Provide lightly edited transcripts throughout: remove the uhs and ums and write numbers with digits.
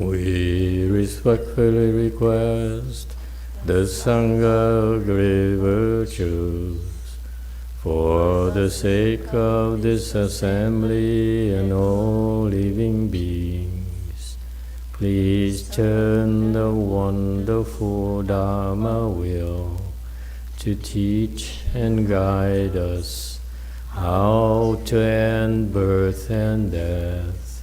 We respectfully request the Sangha great virtues for the sake of this assembly and all living beings. Please turn the wonderful Dharma wheel to teach and guide us how to end birth and death,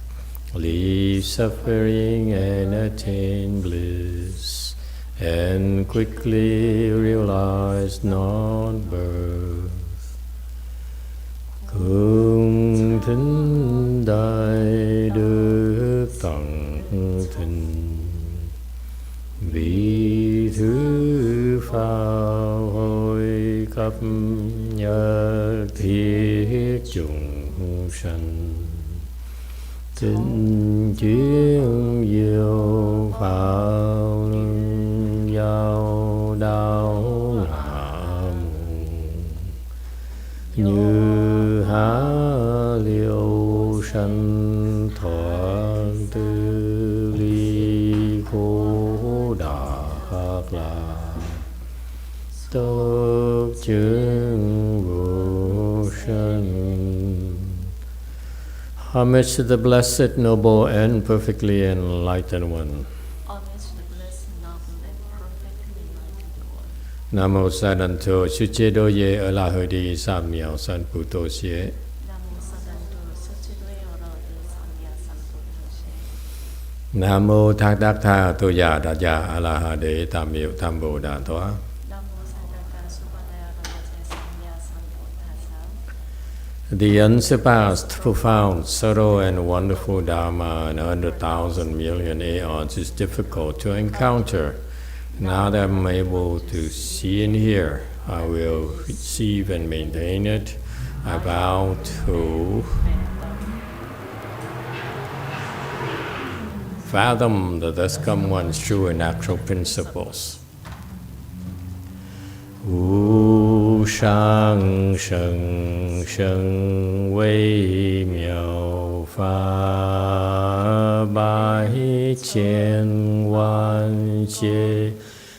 leave suffering and attain bliss, and quickly realize non-birth. Cung thính đại đức tận thịnh, vị thứ phao hồi khắp nhất thiết chúng sanh, tinh chuyên diệu phao luân giao đạo hạ mù, như há liêu sanh thoát tư ly khổ đạc lạc, tốt chứng vô sanh. Homage to the Blessed, Noble, and Perfectly Enlightened One. Homage to the Blessed, Noble, and Perfectly Enlightened One. Nam mô Sa Đàn Thô, Sư Chế Đô Ye ở La Hơi Đi Sa Miao San Pu Tô Xie. Nam mô Sa Đàn Thô, Sư Chế Đô Ye ở La Hơi Đi Sa Miao San Pu Tô Xie. Nam mô Thác Đắc Tha Tô Già Đà Già A La Ha Đế Tam Miệu Tam Bồ Đà Thoa. The unsurpassed, profound, subtle, and wonderful Dharma in 100,000 million aeons is difficult to encounter. Now that I'm able to see and hear, I will receive and maintain it. I vow to fathom the thus come one's true and natural principles. Wu shang sheng sheng wei miao fa bai qian wan xie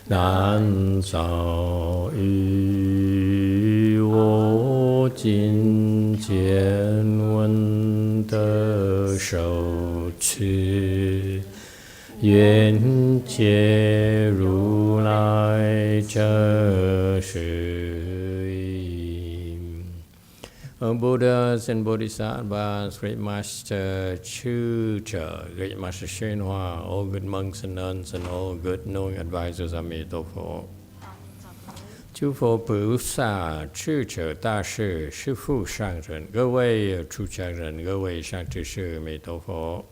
nan zao yu wo jin jian wen de shou qi Yuan Jie Ru Lai Che Shi. Buddhas and Bodhisattvas, Great Master Chu Che, Great Master YongHua, all good monks and nuns, and all good knowing advisors, Emitofuo. 诸佛菩萨、智者大士、师父上人，各位出家人，各位上智士，阿弥陀佛。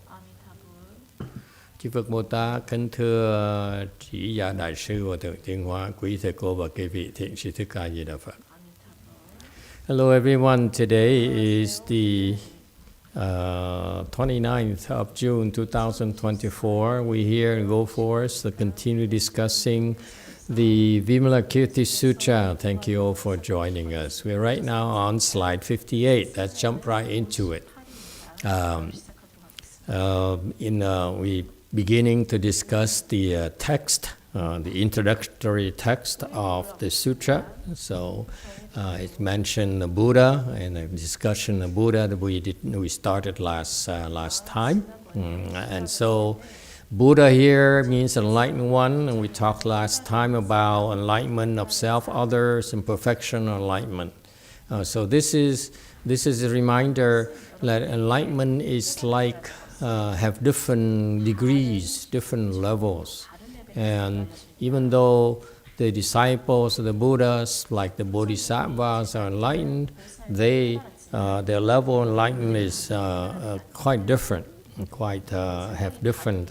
Chư Phật Bồ Tát, kính thưa chỉ giả đại sư Hòa thượng Tiến Hóa, quý thầy cô và quý vị thiện sĩ Thích Ca Di Đà Phật. Hello everyone, today is the 29th of June 2024. We here in Go Forest to continue discussing the Vimalakirti Sutra. Thank you all for joining us. We're right now on slide 58. Let's jump right into it. We beginning to discuss the text, the introductory text of the sutra. So it mentioned the Buddha and a discussion of Buddha that we started last time. And so Buddha here means enlightened one, and we talked last time about enlightenment of self, others, and perfection enlightenment. So this is a reminder that enlightenment is like have different degrees, different levels. And even though the disciples of the Buddhas, like the Bodhisattvas, are enlightened, their level of enlightenment is quite different, quite have different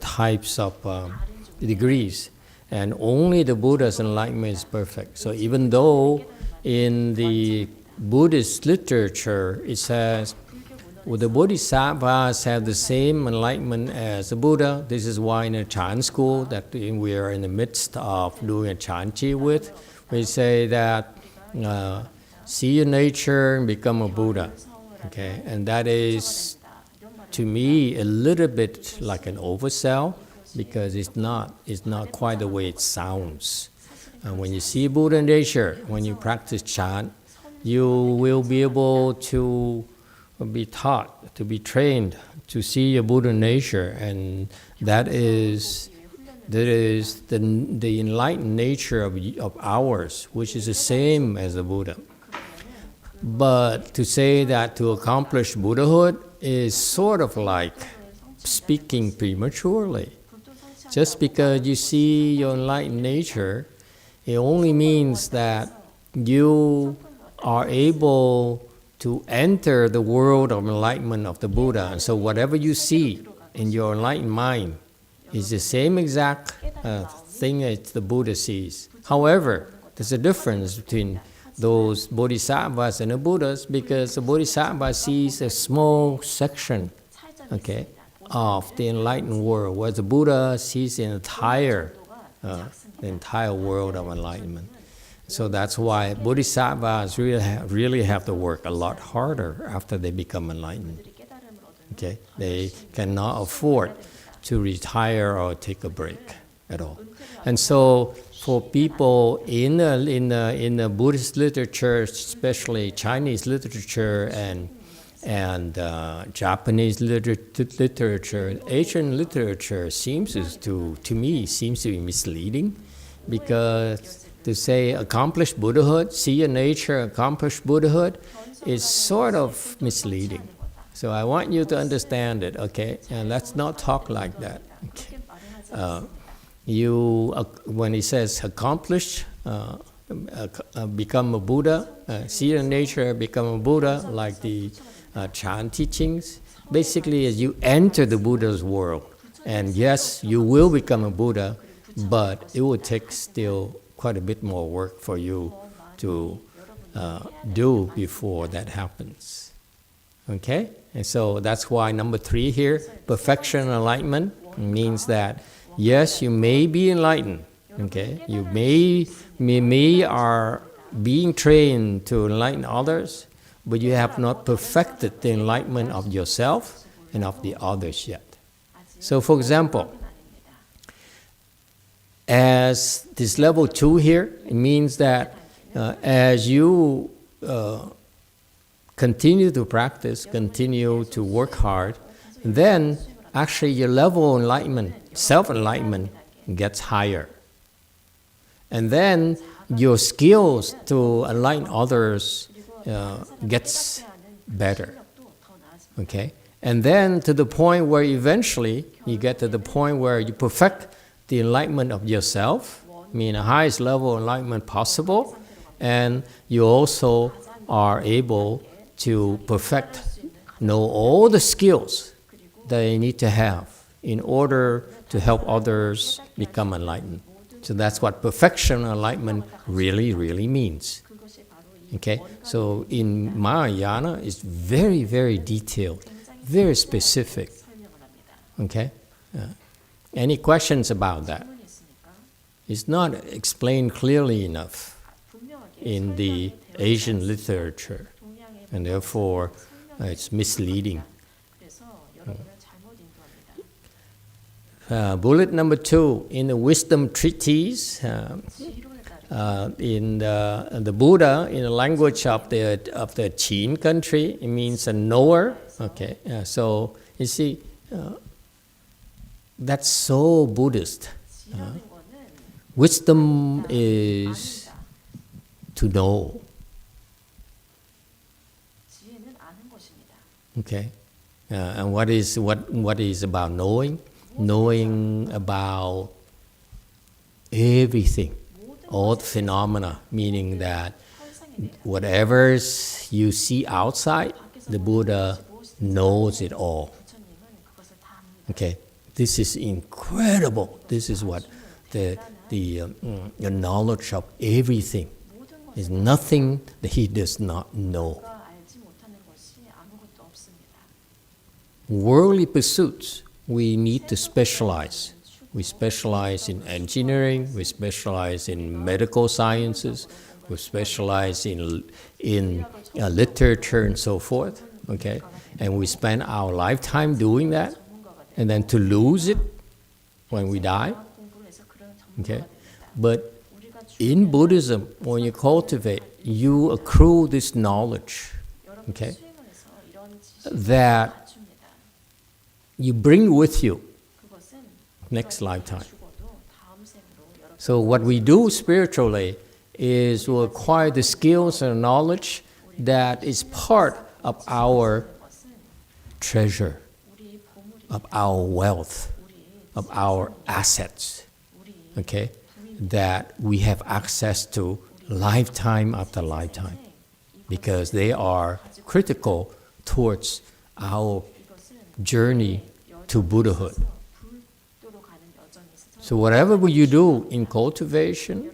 types of degrees. And only the Buddha's enlightenment is perfect. So even though in the Buddhist literature, it says, well, the Bodhisattvas have the same enlightenment as the Buddha. This is why in a chant school that we are in the midst of doing a chanti with, we say that see your nature and become a Buddha. Okay, and that is to me, a little bit like an oversell because it's not quite the way it sounds. When you see Buddha nature, when you practice chant, you will be able to be taught, to be trained, to see your Buddha nature, and that is the enlightened nature of ours, which is the same as the Buddha. But to say that to accomplish Buddhahood is sort of like speaking prematurely. Just because you see your enlightened nature, it only means that you are able to enter the world of enlightenment of the Buddha. And so whatever you see in your enlightened mind is the same exact thing as the Buddha sees. However, there's a difference between those bodhisattvas and the Buddhas, because the bodhisattva sees a small section, okay, of the enlightened world, whereas the Buddha sees the entire world of enlightenment. So that's why bodhisattvas really have to work a lot harder after they become enlightened. Okay, they cannot afford to retire or take a break at all. And so for people in the Buddhist literature, especially Chinese literature and Japanese literature, Asian literature seems to be misleading, because to say accomplish Buddhahood, see your nature, accomplish Buddhahood, is sort of misleading. So I want you to understand it, okay? And let's not talk like that. Okay? When he says accomplish, become a Buddha, see your nature, become a Buddha, like the chant teachings, basically as you enter the Buddha's world. And yes, you will become a Buddha, but it will take still quite a bit more work for you to do before that happens. Okay? And so that's why number 3 here, perfection and enlightenment, means that yes, you may be enlightened. Okay? You may are being trained to enlighten others, but you have not perfected the enlightenment of yourself and of the others yet. So for example, as this level 2 here, it means that as you continue to practice, continue to work hard, then actually your level of enlightenment, self-enlightenment, gets higher. And then your skills to enlighten others gets better. Okay? And then to the point where eventually you get to the point where you perfect the enlightenment of yourself, meaning the highest level of enlightenment possible, and you also are able to know all the skills that you need to have in order to help others become enlightened. So that's what perfection and enlightenment really, really means. Okay? So in Mahayana, it's very, very detailed, very specific. Okay? Any questions about that? It's not explained clearly enough in the Asian literature, and therefore it's misleading. Bullet number 2, in the wisdom treatise, in the Buddha, in the language of the Qin country, it means a knower. Okay, so you see, that's so Buddhist. Wisdom is to know. Okay, and what is about knowing? Knowing about everything, all the phenomena, meaning that whatever you see outside, the Buddha knows it all. Okay, this is incredible. This is what the knowledge of everything is. Nothing that he does not know. Worldly pursuits, we need to specialize. We specialize in engineering, we specialize in medical sciences, we specialize in literature and so forth. okay? And we spend our lifetime doing that, and then to lose it when we die, okay? But in Buddhism, when you cultivate, you accrue this knowledge, okay, that you bring with you next lifetime. So what we do spiritually is we acquire the skills and knowledge that is part of our treasure, of our wealth, of our assets, okay, that we have access to lifetime after lifetime, because they are critical towards our journey to Buddhahood. So whatever you do in cultivation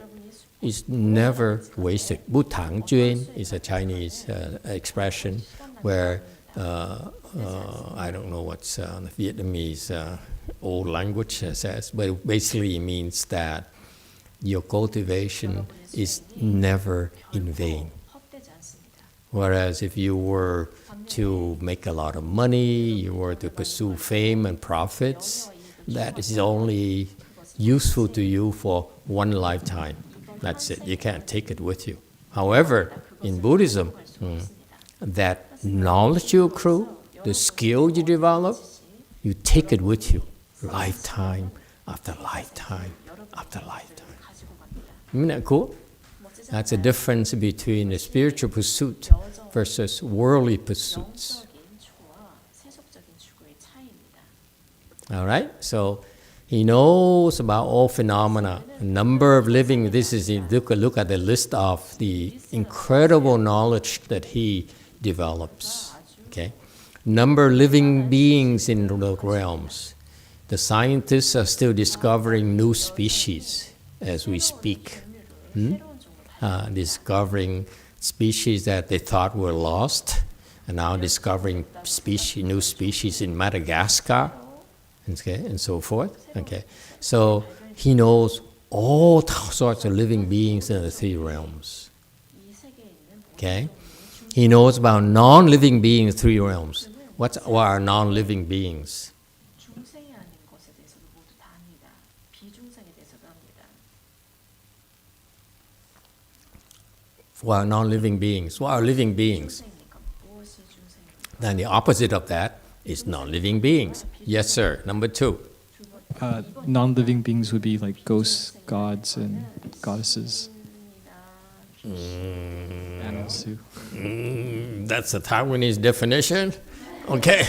is never wasted. Butang Juan is a Chinese expression where, I don't know what's the Vietnamese old language says, but it basically means that your cultivation is never in vain. Whereas if you were to make a lot of money, you were to pursue fame and profits, that is only useful to you for one lifetime. That's it. You can't take it with you. However, in Buddhism, that knowledge you accrue, the skill you develop, you take it with you lifetime after lifetime after lifetime. Isn't that cool? That's the difference between the spiritual pursuit versus worldly pursuits. All right? So he knows about all phenomena, a number of living. This is, look at the list of the incredible knowledge that he develops. Okay? Number of living beings in the realms. The scientists are still discovering new species as we speak. Discovering species that they thought were lost, and now discovering new species in Madagascar, okay, and so forth. Okay, so he knows all sorts of living beings in the three realms. Okay, he knows about non-living beings, three realms. What are non-living beings? What are non-living beings? What are living beings? Then the opposite of that is non-living beings. Yes, sir. Number 2. Non-living beings would be like ghosts, gods, and goddesses. Animals too. That's a Taiwanese definition. Okay.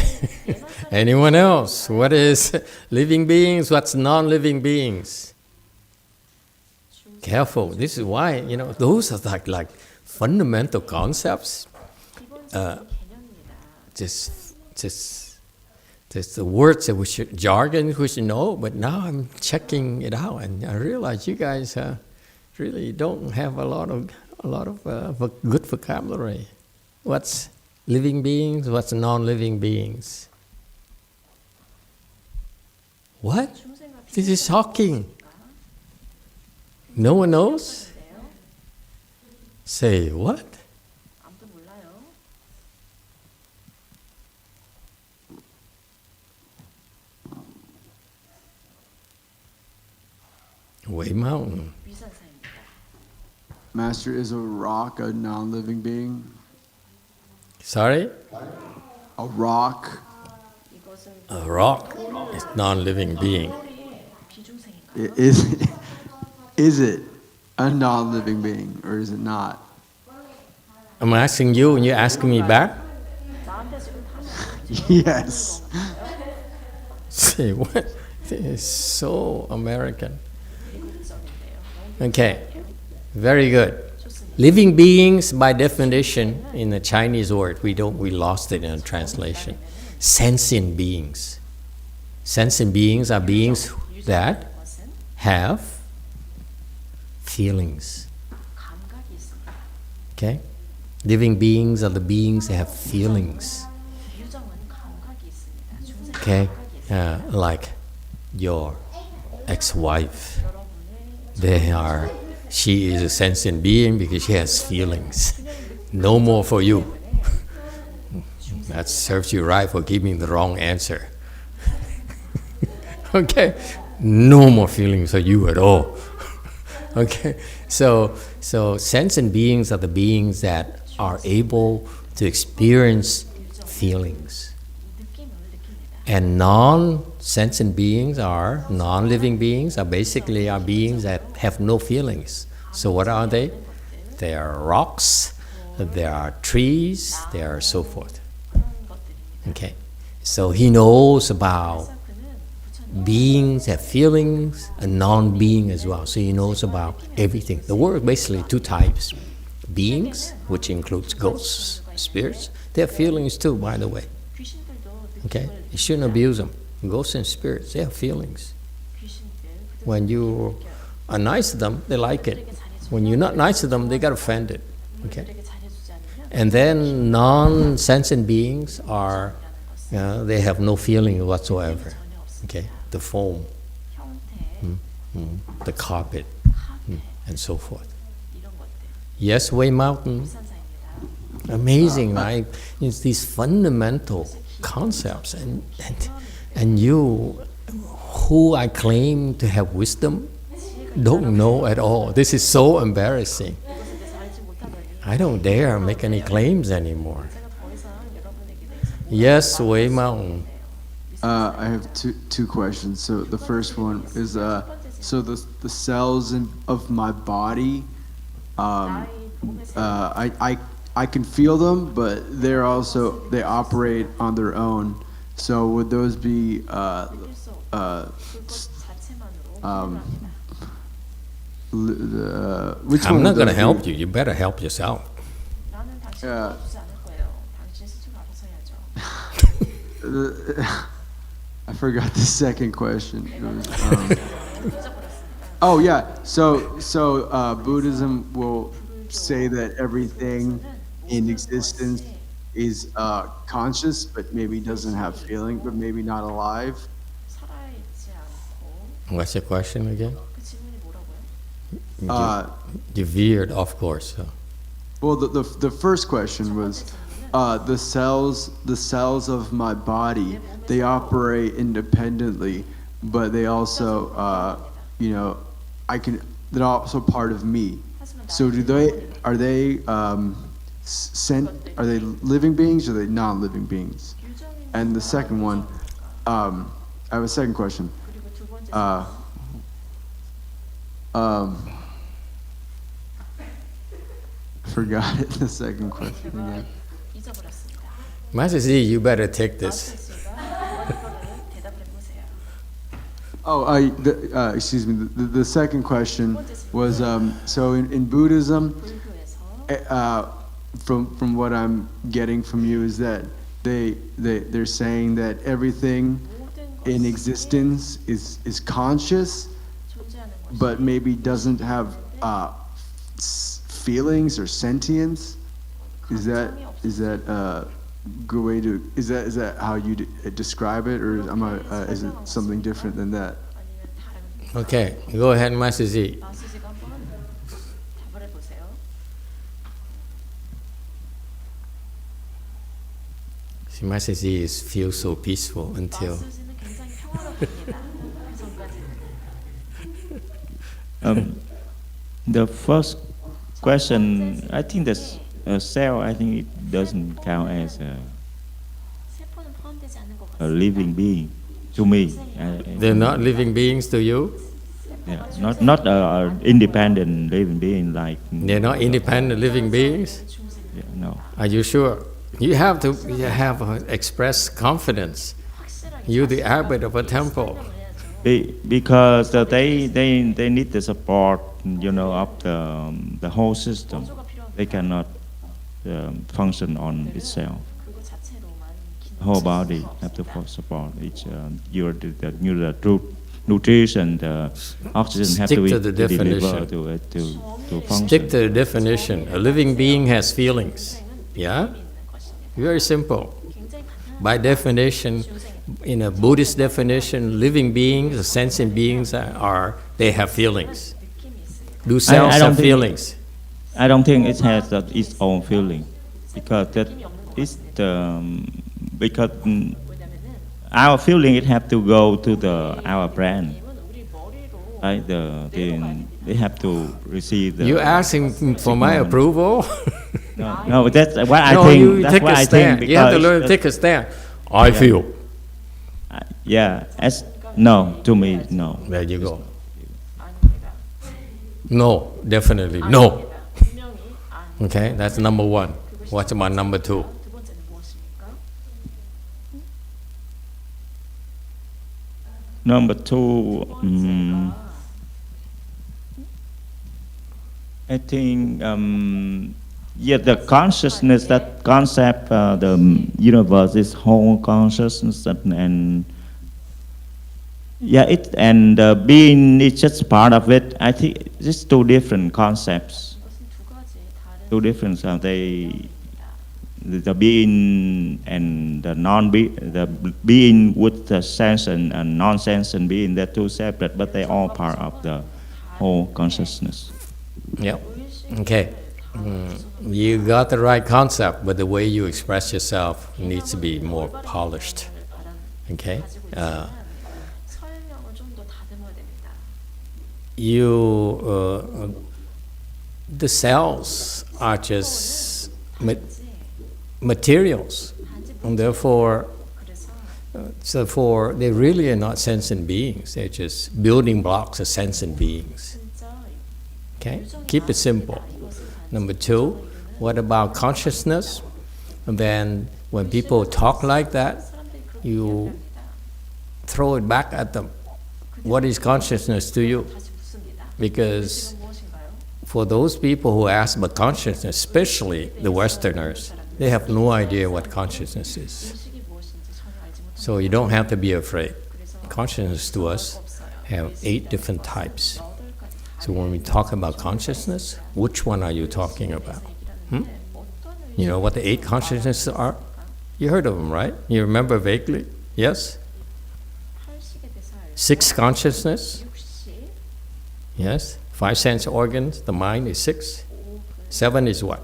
Anyone else? What is living beings? What's non-living beings? Careful. This is why, those are like fundamental concepts. Just the words that we should, jargon we should know. But now I'm checking it out, and I realize you guys really don't have a lot of good vocabulary. What's living beings? What's non-living beings? What? This is shocking. No one knows? Say what? Way Mountain. Master, is a rock a non-living being? Sorry? A rock? A rock is non-living being. Is it a non-living being, or is it not? I'm asking you, and you're asking me back? Yes. Say what? This is so American. Okay, very good. Living beings, by definition, in the Chinese word, we lost it in a translation. Sentient beings. Sentient beings are beings that have feelings. Okay? Living beings are the beings that have feelings. Okay? Like your ex-wife. She is a sentient being because she has feelings. No more for you. That serves you right for giving the wrong answer. Okay? No more feelings for you at all. Okay? So sentient beings are the beings that are able to experience feelings. And non-sentient beings are, non-living beings are basically beings that have no feelings. So what are they? They are rocks, there are trees, there are so forth. Okay, so he knows about beings have feelings and non-being as well. So he knows about everything. The world basically two types: beings, which includes ghosts, spirits. They have feelings too, by the way. Okay, you shouldn't abuse them. Ghosts and spirits, they have feelings. When you are nice to them, they like it. When you're not nice to them, they get offended. Okay? And then non-sentient beings are, they have no feeling whatsoever. Okay? The foam, the carpet, and so forth. Yes, Way Mountain. Amazing, right? It's these fundamental concepts, and you, who I claim to have wisdom, don't know at all. This is so embarrassing. I don't dare make any claims anymore. Yes, Way Mountain. I have two questions. So the first one is, so the cells of my body, I can feel them, but they operate on their own. So would those be which I'm one not would going to those help be? you. You better help yourself. I forgot the second question. It was, oh yeah, so Buddhism will say that everything in existence is conscious, but maybe doesn't have feeling, but maybe not alive. What's your question again? Uh, You veered off course. So. Well, the first question was, the cells of my body, they operate independently, but they also, they're also part of me. So are they living beings or are they non-living beings? And the second one, I have a second question. Forgot it, the second question again. Master Z, you better take this. Excuse me. The second question was, so in Buddhism, from what I'm getting from you is that they're saying that everything in existence is conscious, but maybe doesn't have feelings or sentience. Is that a good way to? Is that how you describe it, or is it something different than that? Okay, go ahead, Master Z. See, Master Z feels so peaceful until. The first question, I think that cell, I think it doesn't count as a living being to me. They're not living beings to you? Yeah, not independent living being like. They're not independent living beings? Yeah, no. Are you sure? You have to express confidence. You're the abbot of a temple. Because they need the support, of the whole system. They cannot function on itself. Whole body have to support each. The nutrition, the oxygen have to be delivered to function. Stick to the definition. A living being has feelings. Yeah? Very simple. By definition, in a Buddhist definition, living beings, sentient beings they have feelings. Do cells have feelings? I don't think it has its own feeling, because that is because our feeling it have to go to our brand, right? They have to receive the. You asking for my approval? No, that's what I No, think. you That's take what a I stand. think. You have to because- learn to take a stand. I feel. Yeah, no, to me, no. There you go. No, definitely no. Okay, that's number one. What about number two? 두 번째는 무엇입니까? Number two, I think, yeah, the consciousness, that concept, the universe is whole consciousness, and yeah, being is just part of it. I think it's two different concepts, 이것은 두 가지 다른 two different. The being and the non-being, the being with the sense and non-sense and being, they're two separate, but they're all part of the whole consciousness. Yep. Okay. You got the right concept, but the way you express yourself needs to be more polished. Okay. 설명을 좀 더 다듬어야 됩니다. The cells are just materials, and therefore, they really are not sentient beings. They're just building blocks of sentient beings. 진짜 Okay, keep it simple. Number two, what about consciousness? And then when people talk like that, you throw it back at them. What is consciousness to you? 다시 묻습니다. Because 이건 무엇인가요? for those people who ask about consciousness, especially the Westerners, they have no idea what consciousness is. 의식이 무엇인지 전혀 알지 못합니다. So you don't have to be afraid. Consciousness to us have 8 different types. So when we talk about consciousness, which one are you talking about? You know what the 8 consciousnesses are? You heard of them, right? You remember vaguely? Yes? 팔식에 대해서 알고 6 consciousness? 육식, Yes? 5 sense organs, the mind is 6. 7 is what?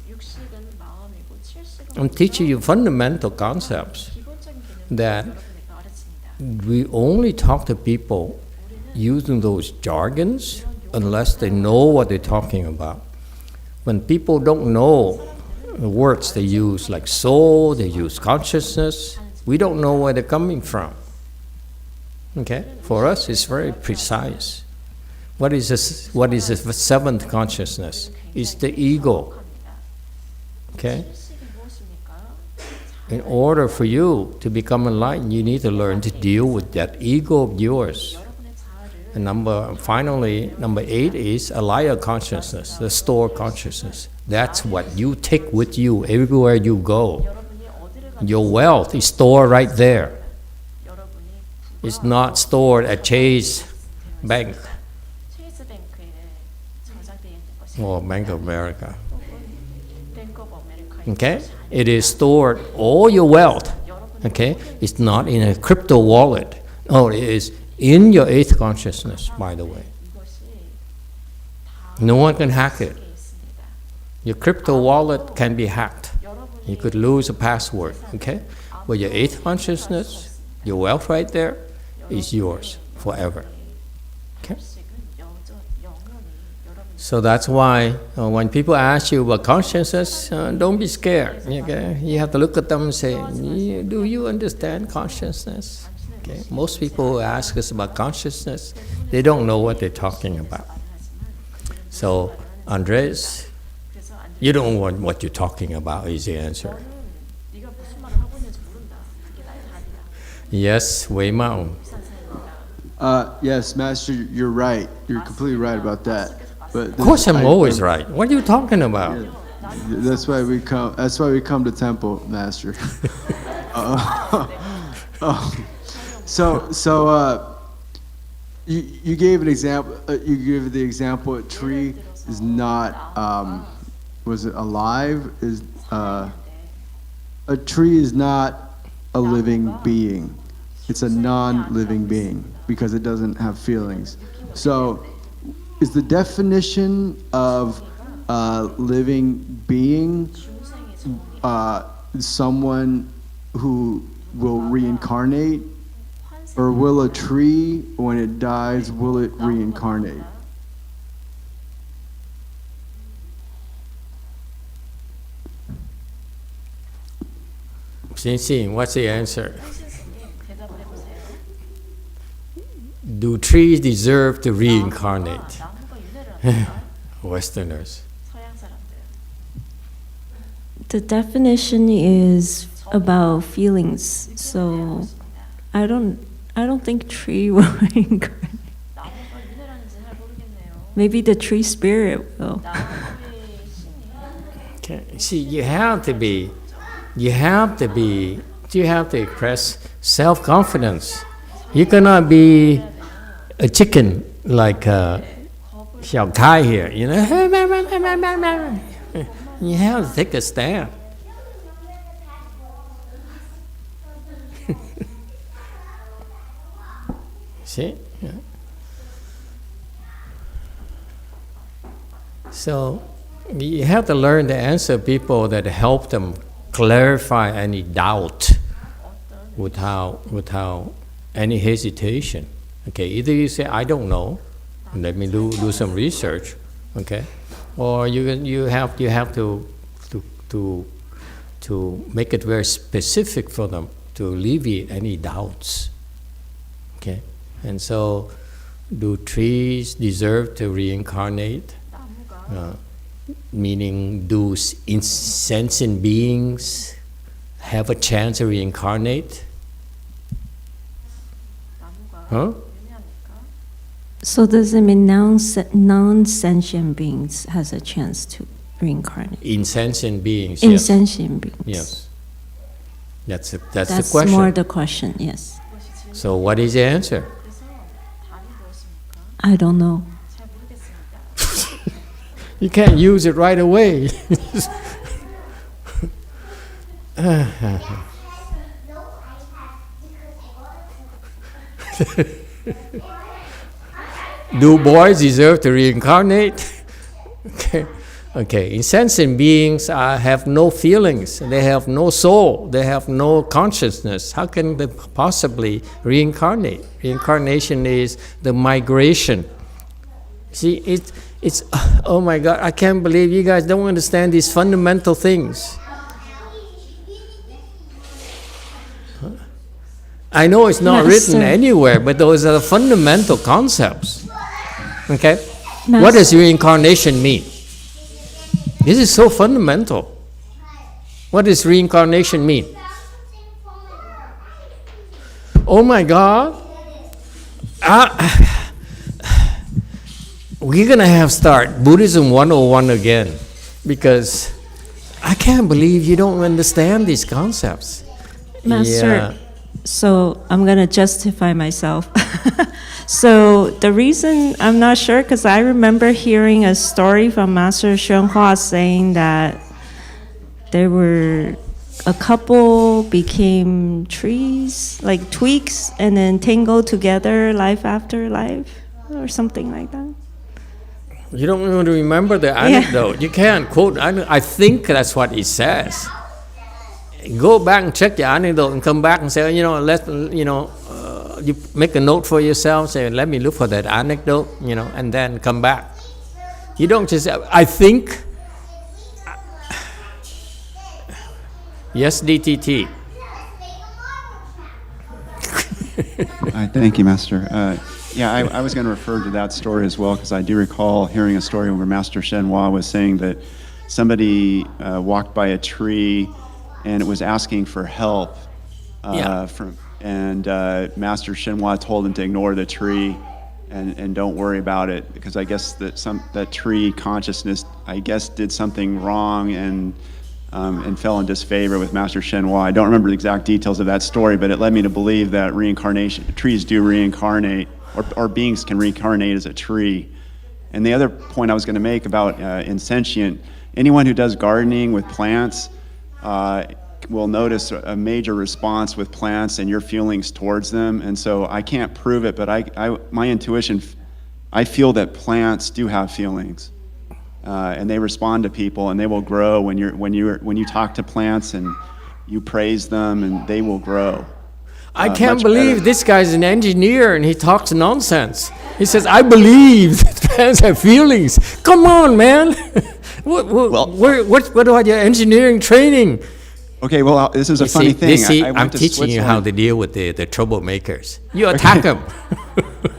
육식은 마음이고 칠식은 I'm teaching you fundamental concepts 기본적인 개념을 that 여러분에게 가르칩니다. we only talk to people using those jargons unless they know what they're talking about. When people don't know the words they use, like soul, they use consciousness, we don't know where they're coming from. Okay? For us, it's very precise. What is the 7th consciousness? It's the ego. Okay? 칠식이 무엇입니까? In order for you to become enlightened, you need to learn to deal with that ego of yours. 여러분의 자아를 And finally, number 8 is alaya consciousness, the store consciousness. That's what you take with you everywhere you go. 여러분이 어디를 가도 Your wealth is stored right there. 여러분이 It's not stored at Chase Bank 체이스 뱅크에 저장되어 있는 것이 or Bank of America. 뱅크 오브 아메리카에 Okay? It is stored, all your wealth. Okay? It's not in a crypto wallet. No, it is in your 8th consciousness, by the way. 이것이 No one can hack it. 에 있습니다. Your crypto wallet can be hacked. You could lose a password, okay? But your 8th consciousness, your wealth right there, is yours forever. Okay? 칠식은 영원히 여러분이 So that's why when people ask you about consciousness, don't be scared. Okay? You have to look at them and say, do you understand consciousness? Okay? Most people who ask us about consciousness, they don't know what they're talking about. So, Andres, 그래서 안 you don't know what you're talking about is the answer. 네가 무슨 말을 하고 있는지 모른다. 그게 나의 답이다. Yes, Weimao. Yes, Master, you're right. You're completely right about that. But Of course, I'm always right. What are you talking about? That's why we come. That's why we come to temple, Master. You gave an example. You gave the example. A tree is not. Was it alive? A tree is not a living being. It's a non-living being because it doesn't have feelings. So, is the definition of living being someone who will reincarnate, or will a tree, when it dies, will it reincarnate? Xin, what's the answer? 대답을 해보세요. Do trees deserve to reincarnate? 나무가 윤회를 합니까? Westerners. 서양 사람들. The definition is about feelings, so I don't think tree will reincarnate. 나무가 윤회라는지 잘 모르겠네요. Maybe the tree spirit will. 나무의 신이 Okay. See, you have to express self-confidence. You cannot be a chicken like Xiao Kai here, you know. You have to take a stand. See? Yeah. So you have to learn to answer people that help them clarify any doubt without any hesitation. Okay, either you say, I don't know, let me do some research, okay? Or you have to make it very specific for them to alleviate any doubts. Okay? And so, do trees deserve to reincarnate? Meaning, do sentient beings have a chance to reincarnate? Huh? So does it mean non-sentient beings has a chance to reincarnate? Insentient beings, yes. Insentient beings. Yes. That's the That's question. more the question, yes. So what is the answer? 그래서 답이 무엇입니까? I don't know. 잘 모르겠습니다. You can't use it right away. Do boys deserve to reincarnate? Okay. Insentient beings have no feelings. They have no soul. They have no consciousness. How can they possibly reincarnate? Reincarnation is the migration. See, it's oh my God! I can't believe you guys don't understand these fundamental things. I know it's not Master. written anywhere, but those are the fundamental concepts. Okay? Master. What does reincarnation mean? This is so fundamental. What does reincarnation mean? Oh my God. We're going to have start Buddhism 101 again, because I can't believe you don't understand these concepts. Master, Yeah. so I'm going to justify myself. So the reason I'm not sure, because I remember hearing a story from Master YongHua saying that there were a couple became trees, like twigs, and then tangled together life after life, or something like that. You don't even remember the anecdote. You can't quote. I think that's what it says. Go back and check the anecdote and come back and say, you make a note for yourself. Say, let me look for that anecdote, and then come back. You don't just say, I think. Yes, DTT. Thank you, Master. I was going to refer to that story as well, because I do recall hearing a story where Master YongHua was saying that somebody walked by a tree and it was asking for help. Master YongHua told him to ignore the tree and don't worry about it, because I guess that tree consciousness, I guess, did something wrong and fell in disfavor with Master YongHua. I don't remember the exact details of that story, but it led me to believe that trees do reincarnate, or beings can reincarnate as a tree. And the other point I was going to make about insentient, anyone who does gardening with plants will notice a major response with plants and your feelings towards them. And so I can't prove it, but my intuition, I feel that plants do have feelings. And they respond to people, and they will grow when you talk to plants, and you praise them, and they will grow. I can't much believe better. this guy's an engineer and he talks nonsense. He says, I believe that plants have feelings. Come on, man. What about your engineering training? Okay, well, this is a funny thing. I went I'm to teaching you how to Switzerland. deal with the troublemakers. You attack them.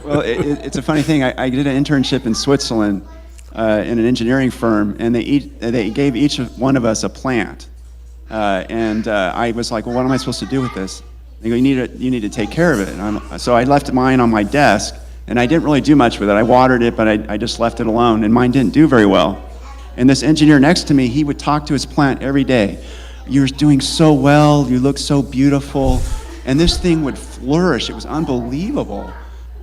Well, it's a funny thing. I did an internship in Switzerland in an engineering firm, and they gave each one of us a plant. And I was like, well, what am I supposed to do with this? They go, you need to take care of it. So I left mine on my desk, and I didn't really do much with it. I watered it, but I just left it alone, and mine didn't do very well. And this engineer next to me, he would talk to his plant every day. You're doing so well, you look so beautiful. And this thing would flourish. It was unbelievable.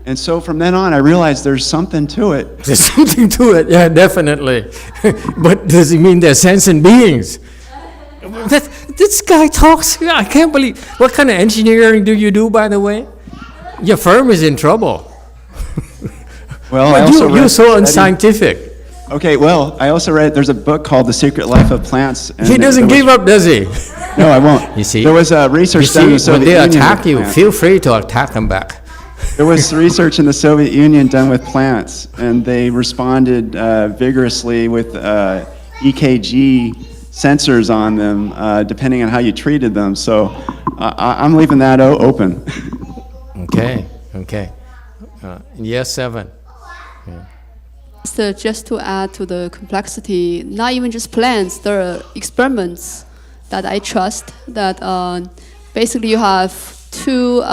And so from then on, I realized there's something to it. There's something to it, yeah, definitely. But does it mean they're sentient beings? This guy talks, I can't believe. What kind of engineering do you do, by the way? Your firm is in trouble. Well, I also You're read- so unscientific. Okay, well, I also read, there's a book called The Secret Life of Plants. And He doesn't give up, does he? No, I won't. You see? There was You research done in the see, when Soviet they Union attack with you, plants. feel free to attack them back. There was research in the Soviet Union done with plants, and they responded vigorously with EKG sensors on them, depending on how you treated them. So I'm leaving that open. Okay. Yes, 7. So just to add to the complexity, not even just plants, there are experiments that I trust that basically you have two,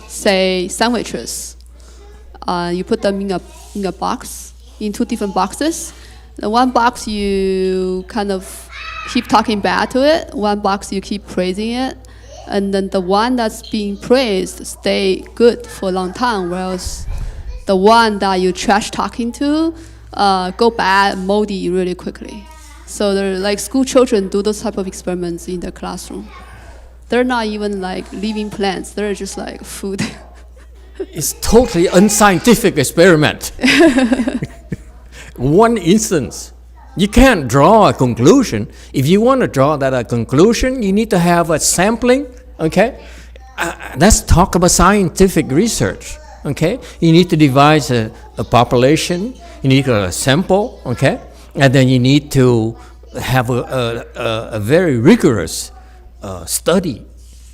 say, sandwiches. You put them in a box, in 2 different boxes. The one box you kind of keep talking bad to it, one box you keep praising it, and then the one that's being praised stay good for a long time, whereas the one that you trash talking to go bad, moldy really quickly. So they're like school children do those type of experiments in the classroom. They're not even like living plants. They're just like food. It's totally unscientific experiment. One instance. You can't draw a conclusion. If you want to draw that a conclusion, you need to have a sampling, okay? Let's talk about scientific research, okay? You need to devise a population, you need a sample, okay? And then you need to have a very rigorous study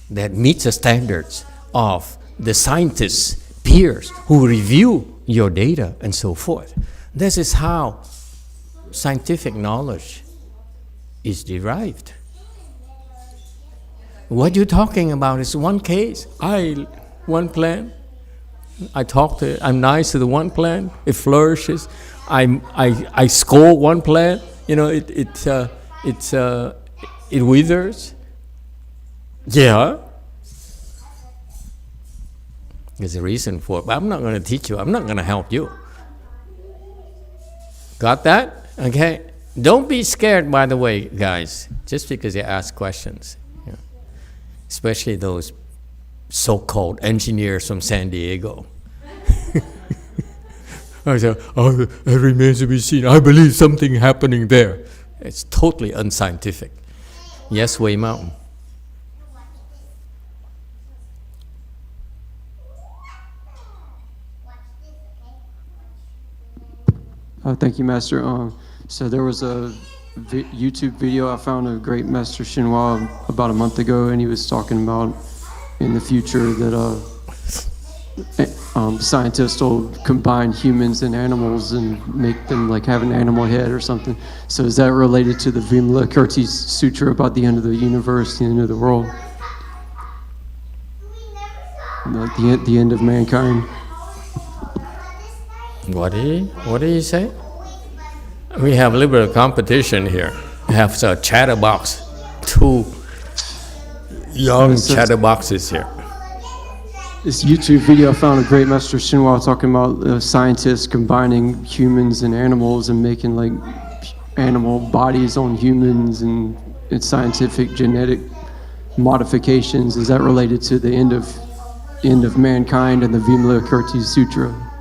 that meets the standards of the scientists, peers, who review your data and so forth. This is how scientific knowledge is derived. What you're talking about is one case. One plant. I talk to it. I'm nice to the one plant. It flourishes. I scold one plant. You know, it withers. Yeah. There's a reason for it. But I'm not going to teach you. I'm not going to help you. Got that? Okay. Don't be scared, by the way, guys, just because you ask questions. You know, especially those so-called engineers from San Diego. I said, oh, it remains to be seen. I believe something happening there. It's totally unscientific. Yes, Wei Mountain. Thank you, Master. So there was a YouTube video I found of great Master Shenhua about a month ago, and he was talking about in the future that scientists will combine humans and animals and make them like have an animal head or something. So is that related to the Vimalakirti Sutra about the end of the universe, the end of the world? The end of mankind? What did he say? We have liberal competition here. We have a chatterbox, 2 young chatterboxes here. This YouTube video I found of great Master Shenhua talking about scientists combining humans and animals and making like animal bodies on humans and scientific genetic modifications. Is that related to the end of mankind and the Vimalakirti Sutra?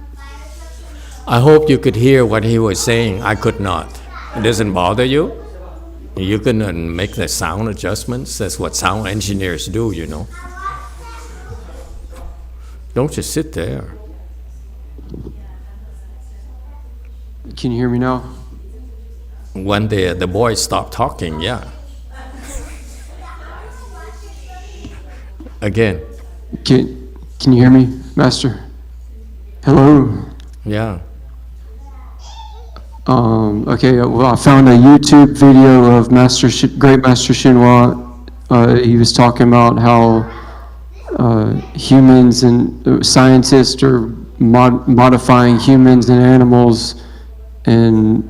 I hope you could hear what he was saying. I could not. It doesn't bother you? You can make the sound adjustments. That's what sound engineers do, you know. Don't just sit there. Can you hear me now? When the boys stop talking, yeah. Again. Can you hear me, Master? Hello? Yeah. Okay, well, I found a YouTube video of Great Master Shenhua. He was talking about how humans and scientists are modifying humans and animals and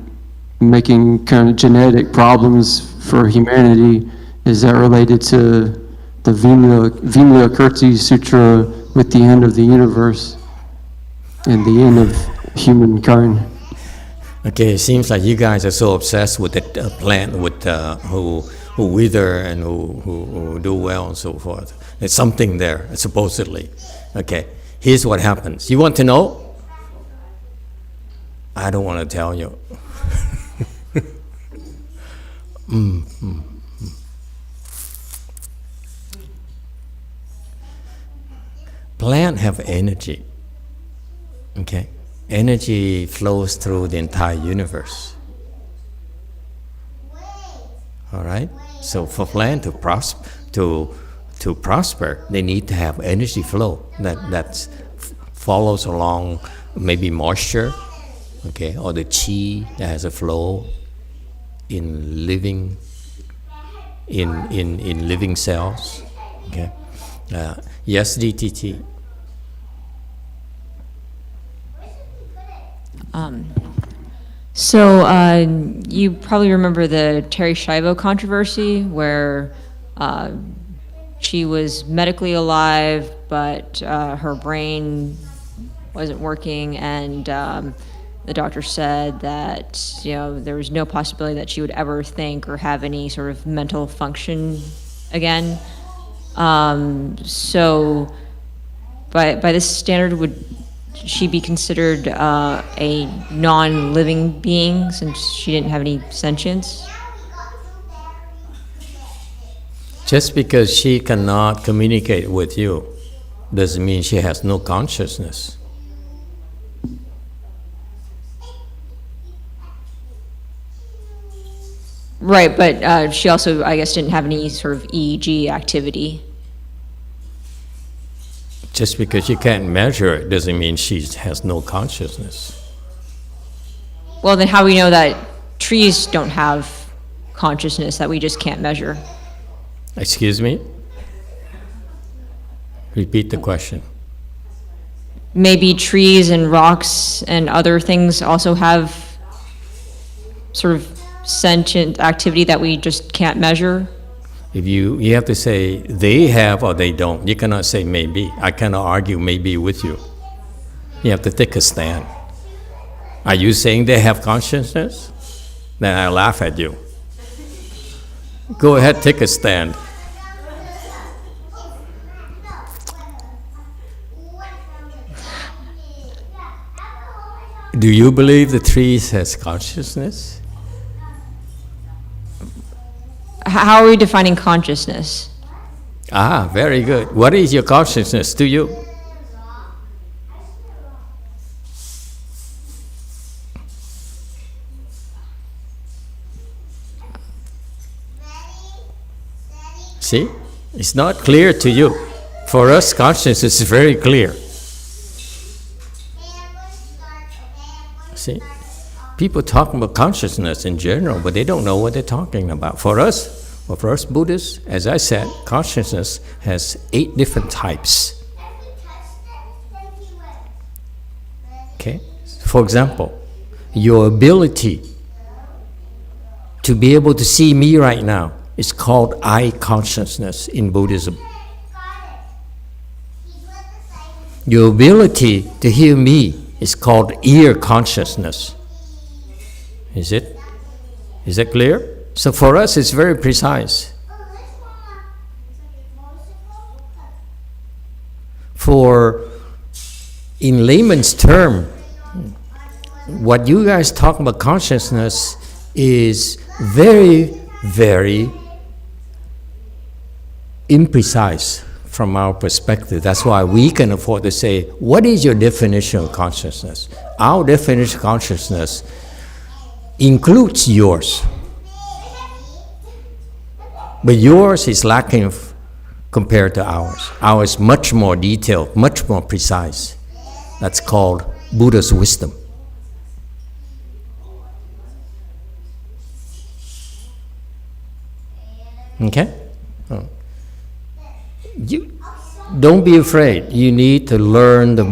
making kind of genetic problems for humanity. Is that related to the Vimalakirti Sutra with the end of the universe and the end of humankind? Okay, it seems like you guys are so obsessed with the plant with who wither and who do well and so forth. There's something there, supposedly. Okay, here's what happens. You want to know? I don't want to tell you. Plants have energy. Okay, energy flows through the entire universe. All right. So for plant to prosper, they need to have energy flow that follows along maybe moisture, okay, or the chi that has a flow in living cells. Okay. Yes, DTT. So you probably remember the Terry Schiavo controversy where she was medically alive, but her brain wasn't working, and the doctor said that there was no possibility that she would ever think or have any sort of mental function again. So by this standard, would she be considered a non-living being since she didn't have any sentience? Just because she cannot communicate with you doesn't mean she has no consciousness. Right, but she also, I guess, didn't have any sort of EEG activity. Just because you can't measure it doesn't mean she has no consciousness. Well, then how do we know that trees don't have consciousness that we just can't measure? Excuse me? Repeat the question. Maybe trees and rocks and other things also have sort of sentient activity that we just can't measure? If you have to say they have or they don't. You cannot say maybe. I cannot argue maybe with you. You have to take a stand. Are you saying they have consciousness? Then I laugh at you. Go ahead, take a stand. Do you believe the trees has consciousness? How are we defining consciousness? Ah, very good. What is your consciousness to you? See? It's not clear to you. For us, consciousness is very clear. See? People talk about consciousness in general, but they don't know what they're talking about. For us Buddhists, as I said, consciousness has 8 different types. Okay? For example, your ability to be able to see me right now is called eye consciousness in Buddhism. Your ability to hear me is called ear consciousness. Is that clear? So for us, it's very precise. In layman's term, what you guys talk about consciousness is very, very imprecise from our perspective. That's why we can afford to say, what is your definition of consciousness? Our definition of consciousness includes yours. But yours is lacking compared to ours. Ours is much more detailed, much more precise. That's called Buddha's wisdom. Okay? You don't be afraid. You need to learn the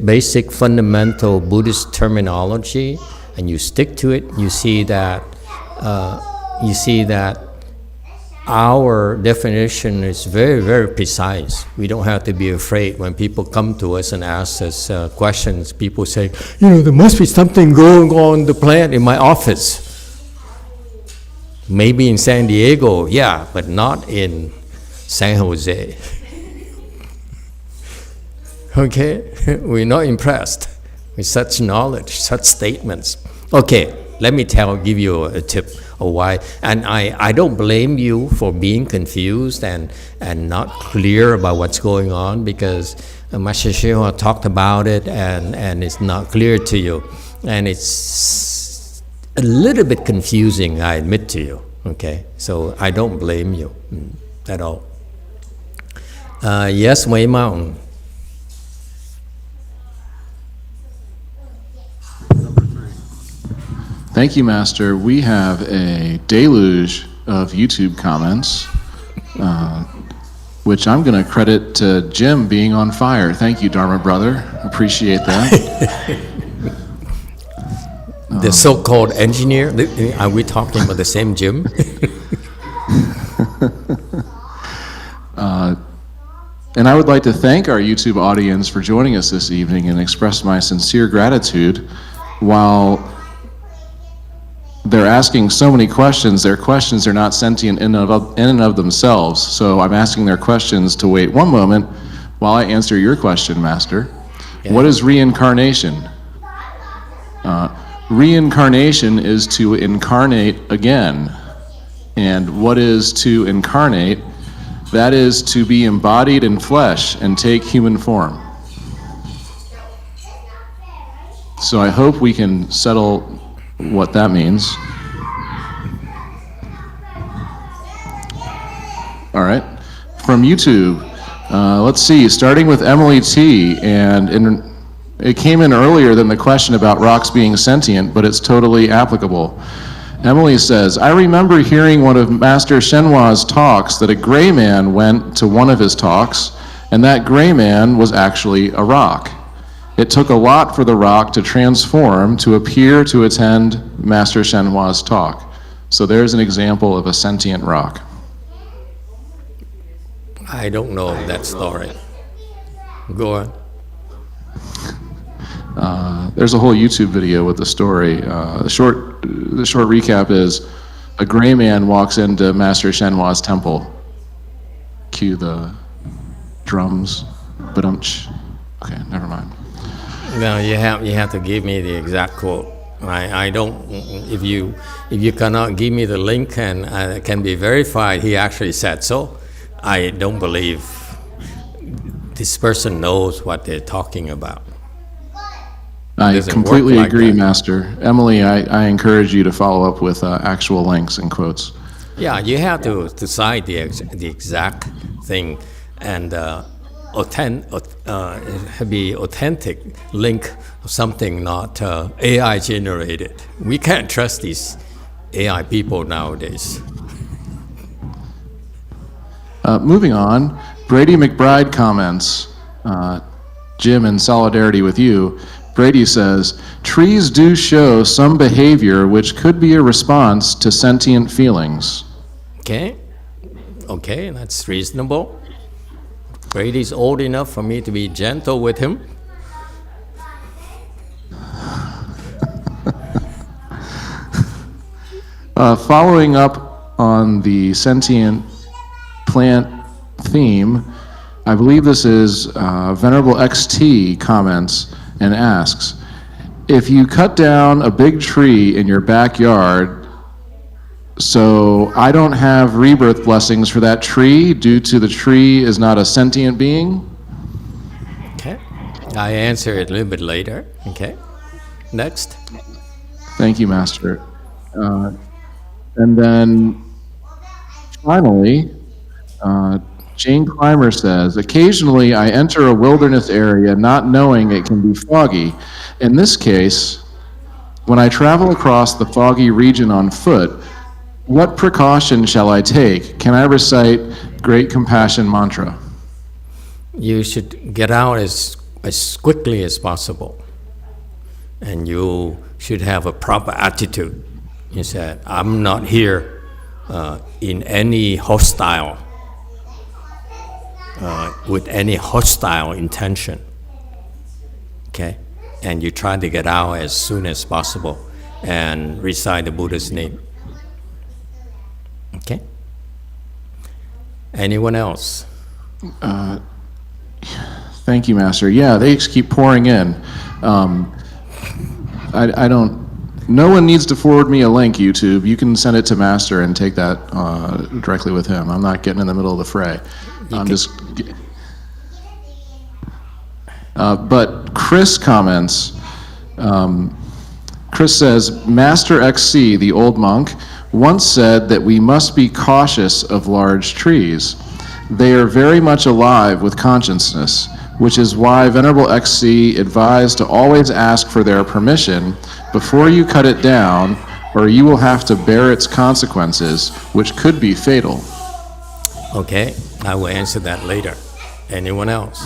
basic fundamental Buddhist terminology, and you stick to it. You see that our definition is very, very precise. We don't have to be afraid when people come to us and ask us questions. People say, there must be something going on the planet in my office. Maybe in San Diego, yeah, but not in San Jose. Okay? We're not impressed with such knowledge, such statements. Okay, let me give you a tip of why. And I don't blame you for being confused and not clear about what's going on, because Master Shihua talked about it and it's not clear to you. And it's a little bit confusing, I admit to you. Okay? So I don't blame you at all. Yes, Wei Mountain. Thank you, Master. We have a deluge of YouTube comments, which I'm going to credit to Jim being on fire. Thank you, Dharma brother. Appreciate that. The so-called engineer, are we talking about the same Jim? And I would like to thank our YouTube audience for joining us this evening and express my sincere gratitude. While they're asking so many questions, their questions are not sentient in and of themselves. So I'm asking their questions to wait one moment while I answer your question, Master. Yeah. What is reincarnation? Reincarnation is to incarnate again. And what is to incarnate? That is to be embodied in flesh and take human form. So I hope we can settle what that means. All right, from YouTube, let's see, starting with Emily T, and it came in earlier than the question about rocks being sentient, but it's totally applicable. Emily says, I remember hearing one of Master Shenhua's talks that a gray man went to one of his talks, and that gray man was actually a rock. It took a lot for the rock to transform to appear to attend Master Shenhua's talk. So there's an example of a sentient rock. I don't know that story. Go on. There's a whole YouTube video with the story. The short recap is a gray man walks into Master Shenhua's temple. Cue the drums. Ba-dum-ch. Okay, never mind. No, you have to give me the exact quote. I don't. If you cannot give me the link and it can be verified, he actually said so. I don't believe this person knows what they're talking about. I completely agree, Master. Emily, I encourage you to follow up with actual links and quotes. Yeah, you have to cite the exact thing and be authentic link of something not AI generated. We can't trust these AI people nowadays. Moving on, Brady McBride comments, Jim, in solidarity with you, Brady says, trees do show some behavior which could be a response to sentient feelings. Okay, that's reasonable. Brady's old enough for me to be gentle with him. Following up on the sentient plant theme, I believe this is Venerable XT comments and asks, if you cut down a big tree in your backyard So I don't have rebirth blessings for that tree due to the tree is not a sentient being? Okay. I answer it a little bit later. Okay. Next. Thank you, Master. And then finally, Jane Clymer says, occasionally I enter a wilderness area not knowing it can be foggy. In this case, when I travel across the foggy region on foot, what precaution shall I take? Can I recite Great Compassion mantra? You should get out as quickly as possible. And you should have a proper attitude. You said, I'm not here in any hostile, with any hostile intention. Okay? And you try to get out as soon as possible and recite the Buddha's name. Okay? Anyone else? Thank you, Master. Yeah, they just keep pouring in. I don't, no one needs to forward me a link, YouTube. You can send it to Master and take that directly with him. I'm not getting in the middle of the fray. But Chris comments, Chris says, Master XC, the old monk, once said that we must be cautious of large trees. They are very much alive with consciousness, which is why Venerable XC advised to always ask for their permission before you cut it down, or you will have to bear its consequences, which could be fatal. Okay, I will answer that later. Anyone else?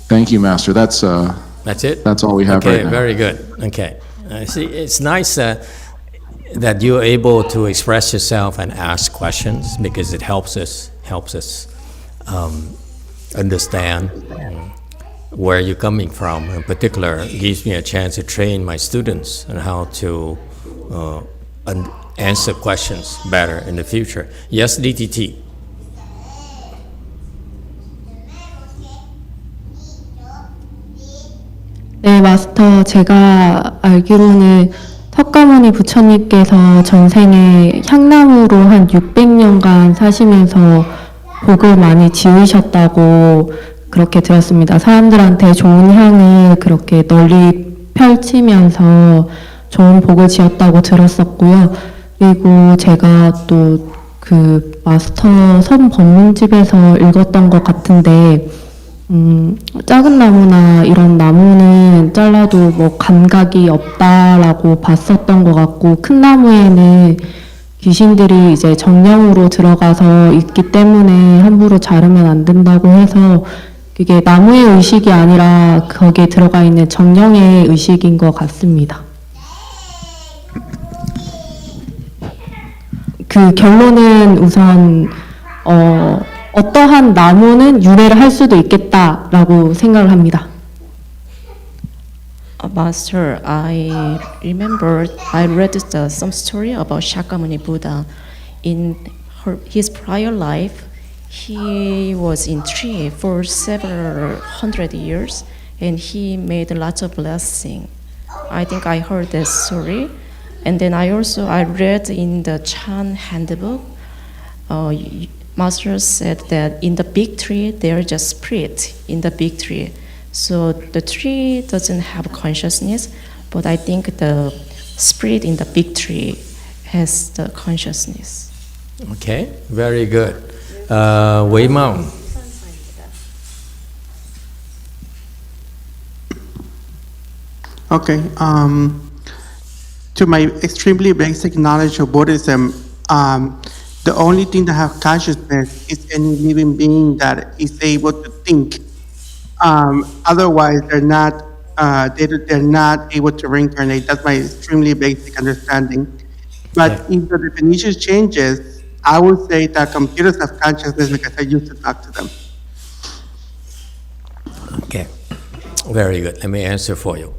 Thank you, Master. That's it? That's all we have right now. Okay, very good. Okay. See, it's nice that you're able to express yourself and ask questions because it helps us understand where you're coming from. In particular, it gives me a chance to train my students on how to answer questions better in the future. Yes, DTT. 네, 마스터, 제가 알기로는 석가모니 부처님께서 전생에 향나무로 한 600년간 사시면서 복을 많이 지으셨다고 그렇게 들었습니다. 사람들한테 좋은 향을 그렇게 널리 펼치면서 좋은 복을 지었다고 들었었고요. 그리고 제가 또 그 마스터 선 법문집에서 읽었던 것 같은데 작은 나무나 이런 나무는 잘라도 뭐 감각이 없다라고 봤었던 것 같고 큰 나무에는 귀신들이 이제 정령으로 들어가서 있기 때문에 함부로 자르면 안 된다고 해서 그게 나무의 의식이 아니라 거기에 들어가 있는 정령의 의식인 것 같습니다. 그 결론은 우선 어떠한 나무는 유래를 할 수도 있겠다라고 생각을 합니다. Master, I remember I read some story about Shakyamuni Buddha. In his prior life, he was in tree for several hundred years, and he made lots of blessing. I think I heard that story, and then I read in the Chan handbook. Master said that in the big tree there is a spirit in the big tree. So the tree doesn't have consciousness, but I think the spirit in the big tree has the consciousness. Okay, very good. Wei Mao. Okay. To my extremely basic knowledge of Buddhism, the only thing that have consciousness is any living being that is able to think. Otherwise, they're not able to reincarnate. That's my extremely basic understanding. But if the definition changes, I would say that computers have consciousness because I used to talk to them. Okay, very good. Let me answer for you.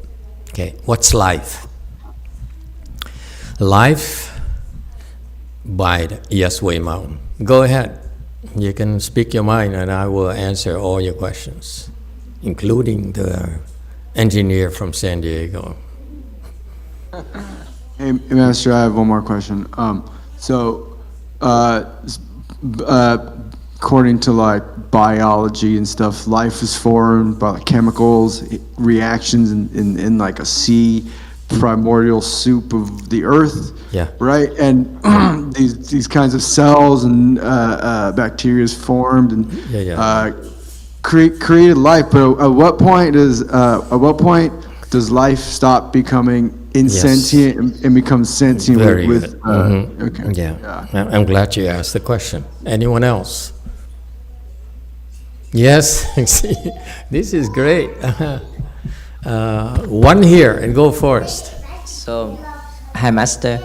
Okay, what's life? Life by Yes Wei Mao. Go ahead. You can speak your mind and I will answer all your questions, including the engineer from San Diego. Hey, Master, I have one more question. According to like biology and stuff, life is formed by like, chemicals, reactions in like a sea, primordial soup of the earth. Yeah. Right, and these kinds of cells and bacteria is formed and created life. But at what point does life stop becoming insentient and become sentient? Very with good. Okay. Yeah. I'm glad you asked the question. Anyone else? Yes. See, this is great. One here, and go first. So, hi, Master.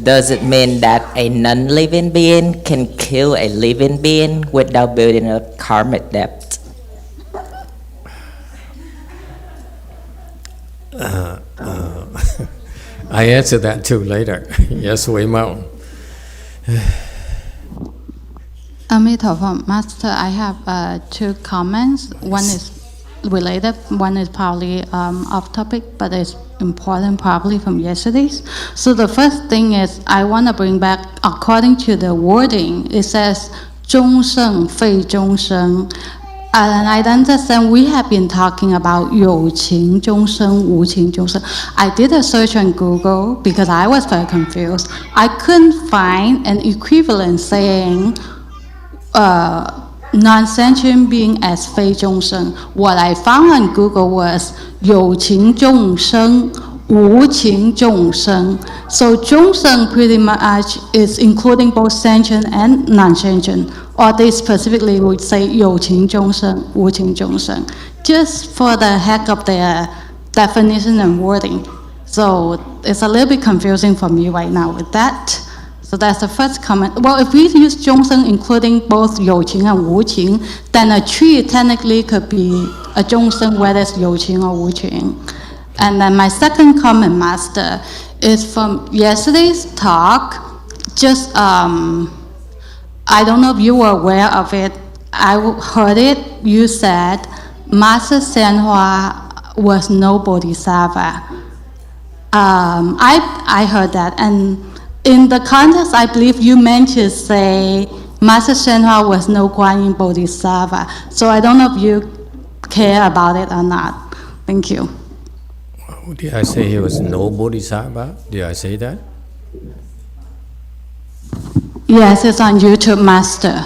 Does it mean that a non-living being can kill a living being without building up karmic debt? I answer that too later. Yes, Weimao. Emitofuo, Master, I have two comments. One is related, one is probably off topic, but it's important probably from yesterday's. So the first thing is I want to bring back, according to the wording, it says 终生非终生. And I understand we have been talking about 有情终生, 无情终生. I did a search on Google because I was very confused. I couldn't find an equivalent saying non-sentient being as 非终生. What I found on Google was 有情众生, 无情众生. So 众生 pretty much is including both sentient and non-sentient. Or they specifically would say 有情众生, 无情众生. Just for the heck of their definition and wording. So it's a little bit confusing for me right now with that. So that's the first comment. Well, if we use 众生 including both 有情 and 无情, then a tree technically could be a 众生, whether it's 有情 or 无情. And then my second comment, Master, is from yesterday's talk. Just, I don't know if you were aware of it. I heard it. You said Master Senhua was no bodhisattva. I heard that. And in the context, I believe you meant to say Master Senhua was no Guanyin bodhisattva. So I don't know if you care about it or not. Thank you. Did I say he was no bodhisattva? Did I say that? Yes, it's on YouTube, Master.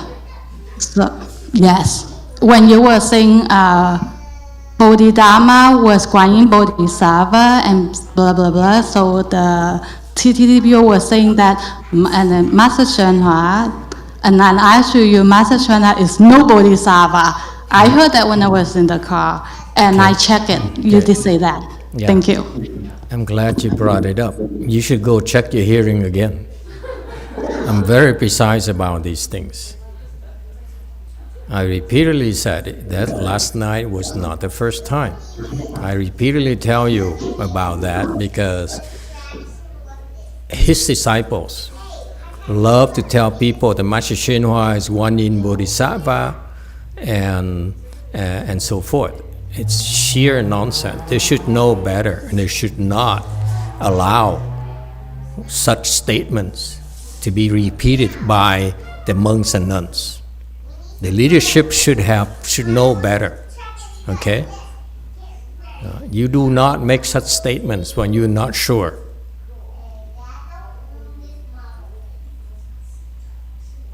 So, yes. When you were saying Bodhidharma was Guanyin Bodhisattva and blah, blah, blah, so the TTTPO was saying that, and then Master Shenhua, and then I assure you, Master Shenhua is no Bodhisattva. I heard that when I was in the car, and I checked it. You did say that. Yeah. Thank you. I'm glad you brought it up. You should go check your hearing again. I'm very precise about these things. I repeatedly said it, that last night was not the first time. I repeatedly tell you about that because his disciples love to tell people that Master Shenhua is Guanyin Bodhisattva and so forth. It's sheer nonsense. They should know better, and they should not allow such statements to be repeated by the monks and nuns. The leadership should know better, okay? You do not make such statements when you're not sure.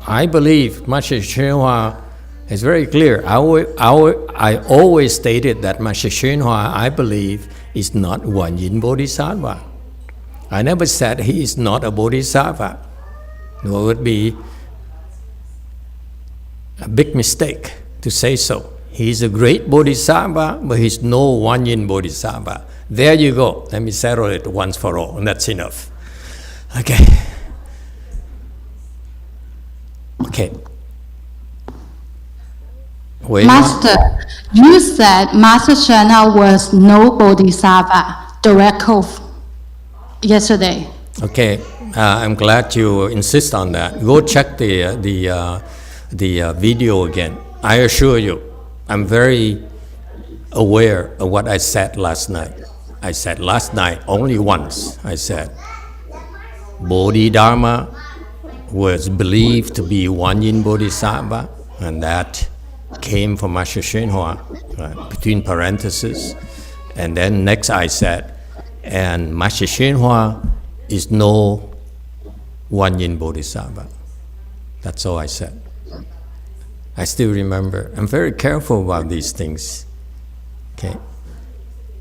I believe Master Shenhua is very clear. I always stated that Master Shenhua, I believe, is not Guanyin Bodhisattva. I never said he is not a Bodhisattva. It would be a big mistake to say so. He's a great Bodhisattva, but he's no Guanyin Bodhisattva. There you go. Let me settle it once for all, and that's enough. Okay. Okay. Wait. Master, you said Master Shenhua was no Bodhisattva, direct quote yesterday. Okay, I'm glad you insist on that. Go check the video again. I assure you, I'm very aware of what I said last night. I said last night only once. I said Bodhidharma was believed to be Guanyin Bodhisattva, and that came from Master Shenhua, between parentheses. And then next I said, and Master Shenhua is no Guanyin Bodhisattva. That's all I said. I still remember. I'm very careful about these things. Okay?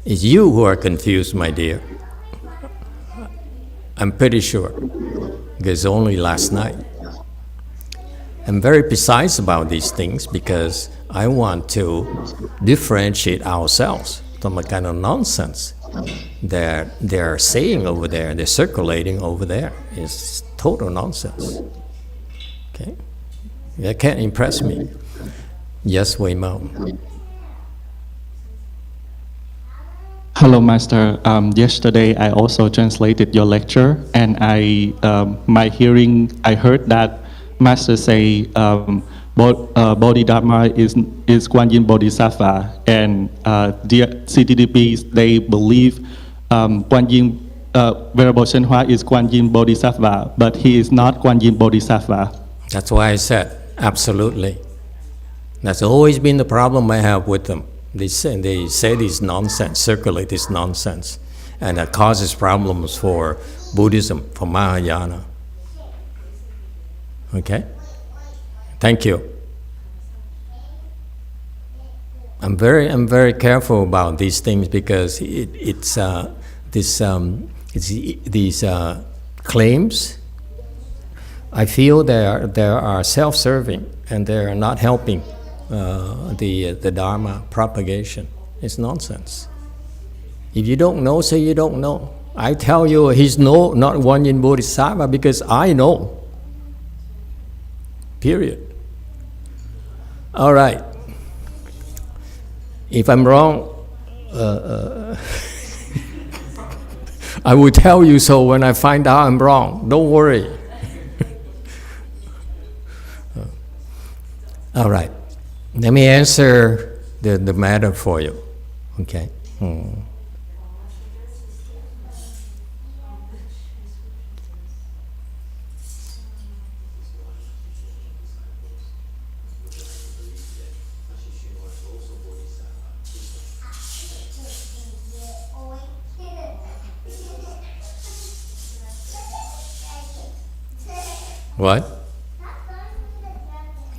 It's you who are confused, my dear. I'm pretty sure. Because only last night. I'm very precise about these things because I want to differentiate ourselves from a kind of nonsense that they're saying over there, they're circulating over there. It's total nonsense. Okay? That can't impress me. Yes, Wei Mao. Hello, Master. Yesterday, I also translated your lecture, and my hearing, I heard that Master say Bodhidharma is Guanyin Bodhisattva, and CTDPs, they believe Venerable Shenhua is Guanyin Bodhisattva, but he is not Guanyin Bodhisattva. That's why I said, absolutely. That's always been the problem I have with them. They say this nonsense, circulate this nonsense, and that causes problems for Buddhism, for Mahayana. Okay? Thank you. I'm very careful about these things because these claims, I feel they are self-serving and they are not helping the Dharma propagation. It's nonsense. If you don't know, say you don't know. I tell you he's not Guanyin Bodhisattva because I know. Period. All right. If I'm wrong, I will tell you so when I find out I'm wrong. Don't worry. All right. Let me answer the matter for you. Okay. What?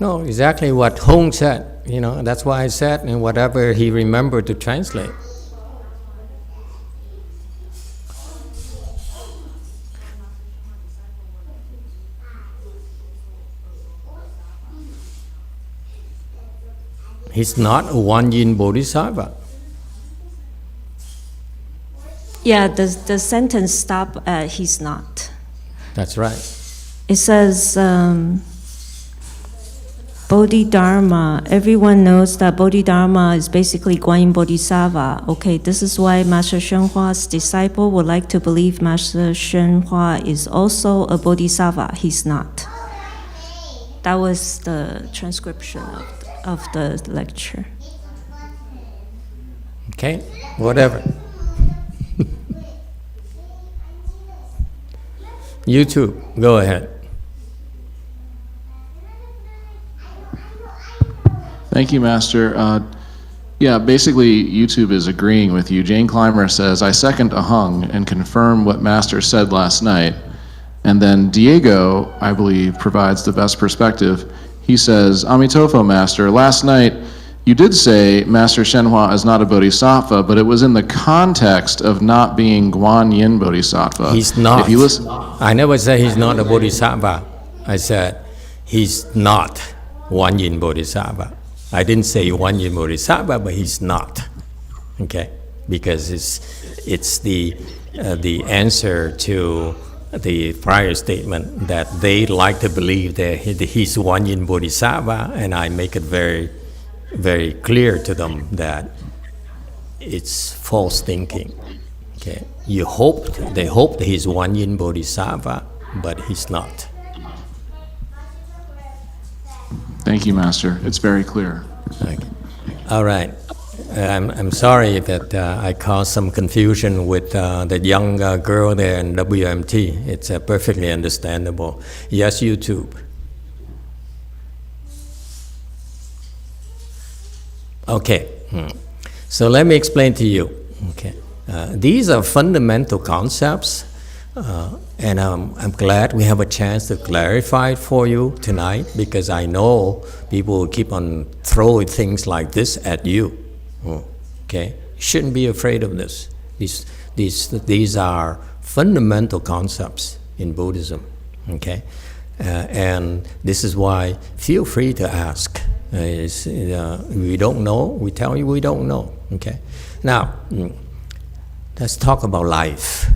No, exactly what Hong said. You know, that's why I said, and whatever he remembered to translate. He's not a Guanyin Bodhisattva. Yeah, the sentence stop at he's not. That's right. It says, Bodhidharma, everyone knows that Bodhidharma is basically Guanyin Bodhisattva. Okay, this is why Master Shenhua's disciple would like to believe Master Shenhua is also a Bodhisattva. He's not. That was the transcription of the lecture. Okay, whatever. YouTube, go ahead. Thank you, Master. Yeah, basically, YouTube is agreeing with you. Jane Clymer says, I second Ahung and confirm what Master said last night. And then Diego, I believe, provides the best perspective. He says, Emitofuo, Master, last night you did say Master Shenhua is not a bodhisattva, but it was in the context of not being Guanyin Bodhisattva. He's not. If you listen, I never said he's not a bodhisattva. I said he's not Guanyin Bodhisattva. I didn't say Guanyin Bodhisattva, but he's not. Okay, because it's the answer to the prior statement that they like to believe that he's Guanyin Bodhisattva, and I make it very, very clear to them that it's false thinking. Okay, they hoped he's Guanyin Bodhisattva, but he's not. Thank you, Master. It's very clear. Okay. All right. I'm sorry that I caused some confusion with the young girl there in WMT. It's perfectly understandable. Yes, YouTube. Okay, so let me explain to you. Okay, these are fundamental concepts, and I'm glad we have a chance to clarify it for you tonight, because I know people will keep on throwing things like this at you. Okay, you shouldn't be afraid of this. These are fundamental concepts in Buddhism. Okay, and this is why feel free to ask. We don't know, we tell you we don't know. Okay, now let's talk about life.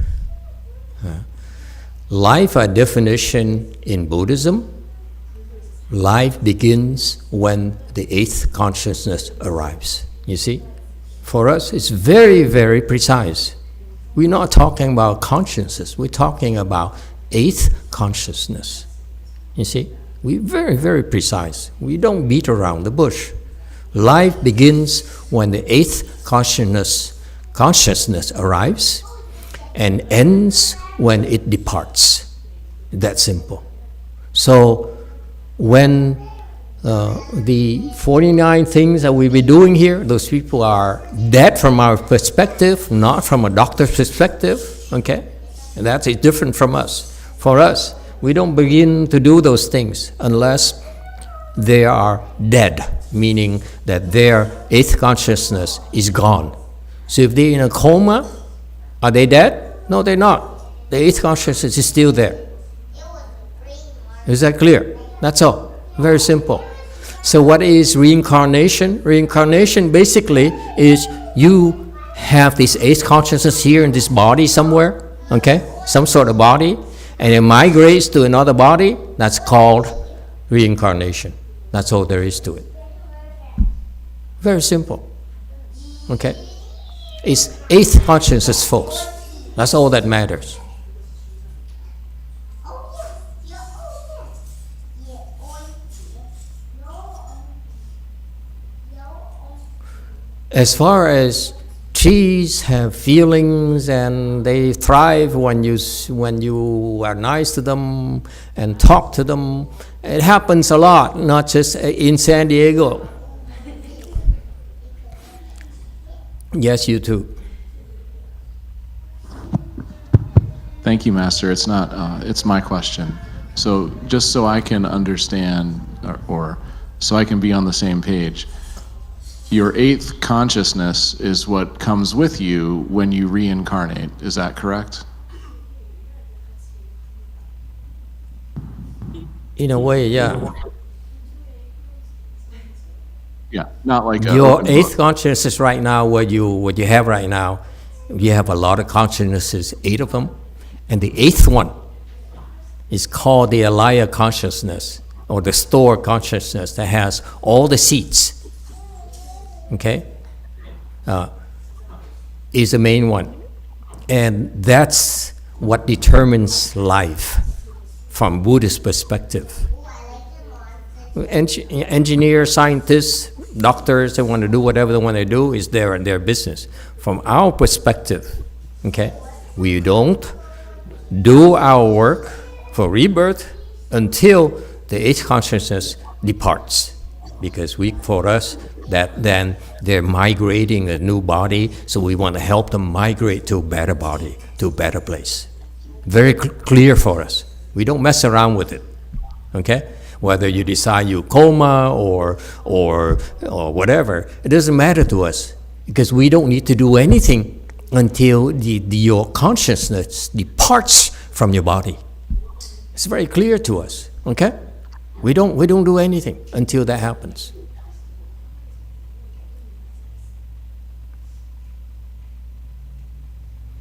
Life, by definition in Buddhism, life begins when the eighth consciousness arrives. You see, for us it's very, very precise. We're not talking about consciousness, we're talking about eighth consciousness. You see, we're very, very precise. We don't beat around the bush. Life begins when the eighth consciousness arrives and ends when it departs. That simple. So when the 49 things that we'll be doing here, those people are dead from our perspective, not from a doctor's perspective, okay? And that's different from us. For us, we don't begin to do those things unless they are dead, meaning that their eighth consciousness is gone. So if they're in a coma, are they dead? No, they're not. The eighth consciousness is still there. Is that clear? That's all. Very simple. So what is reincarnation? Reincarnation basically is you have this eighth consciousness here in this body somewhere, okay? Some sort of body, and it migrates to another body. That's called reincarnation. That's all there is to it. Very simple. Okay? It's eighth consciousness, folks. That's all that matters. As far as trees have feelings and they thrive when you are nice to them and talk to them, it happens a lot, not just in San Diego. Yes, you too. Thank you, Master. It's not. It's my question. So just so I can understand, or so I can be on the same page, your eighth consciousness is what comes with you when you reincarnate. Is that correct? In a way, yeah. Yeah, not like your eighth consciousness right now, what you have right now, you have a lot of consciousnesses, 8 of them, and the 8th one is called the alaya consciousness, or the store consciousness that has all the seats. Okay, is the main one, and that's what determines life from Buddhist perspective. Engineers, scientists, doctors, they want to do whatever they want to do, is their business. From our perspective, okay, we don't do our work for rebirth until the eighth consciousness departs, because for us, that then they're migrating a new body, so we want to help them migrate to a better body, to a better place. Very clear for us. We don't mess around with it, okay? Whether you decide you coma or whatever, it doesn't matter to us, because we don't need to do anything until your consciousness departs from your body. It's very clear to us, okay? We don't do anything until that happens.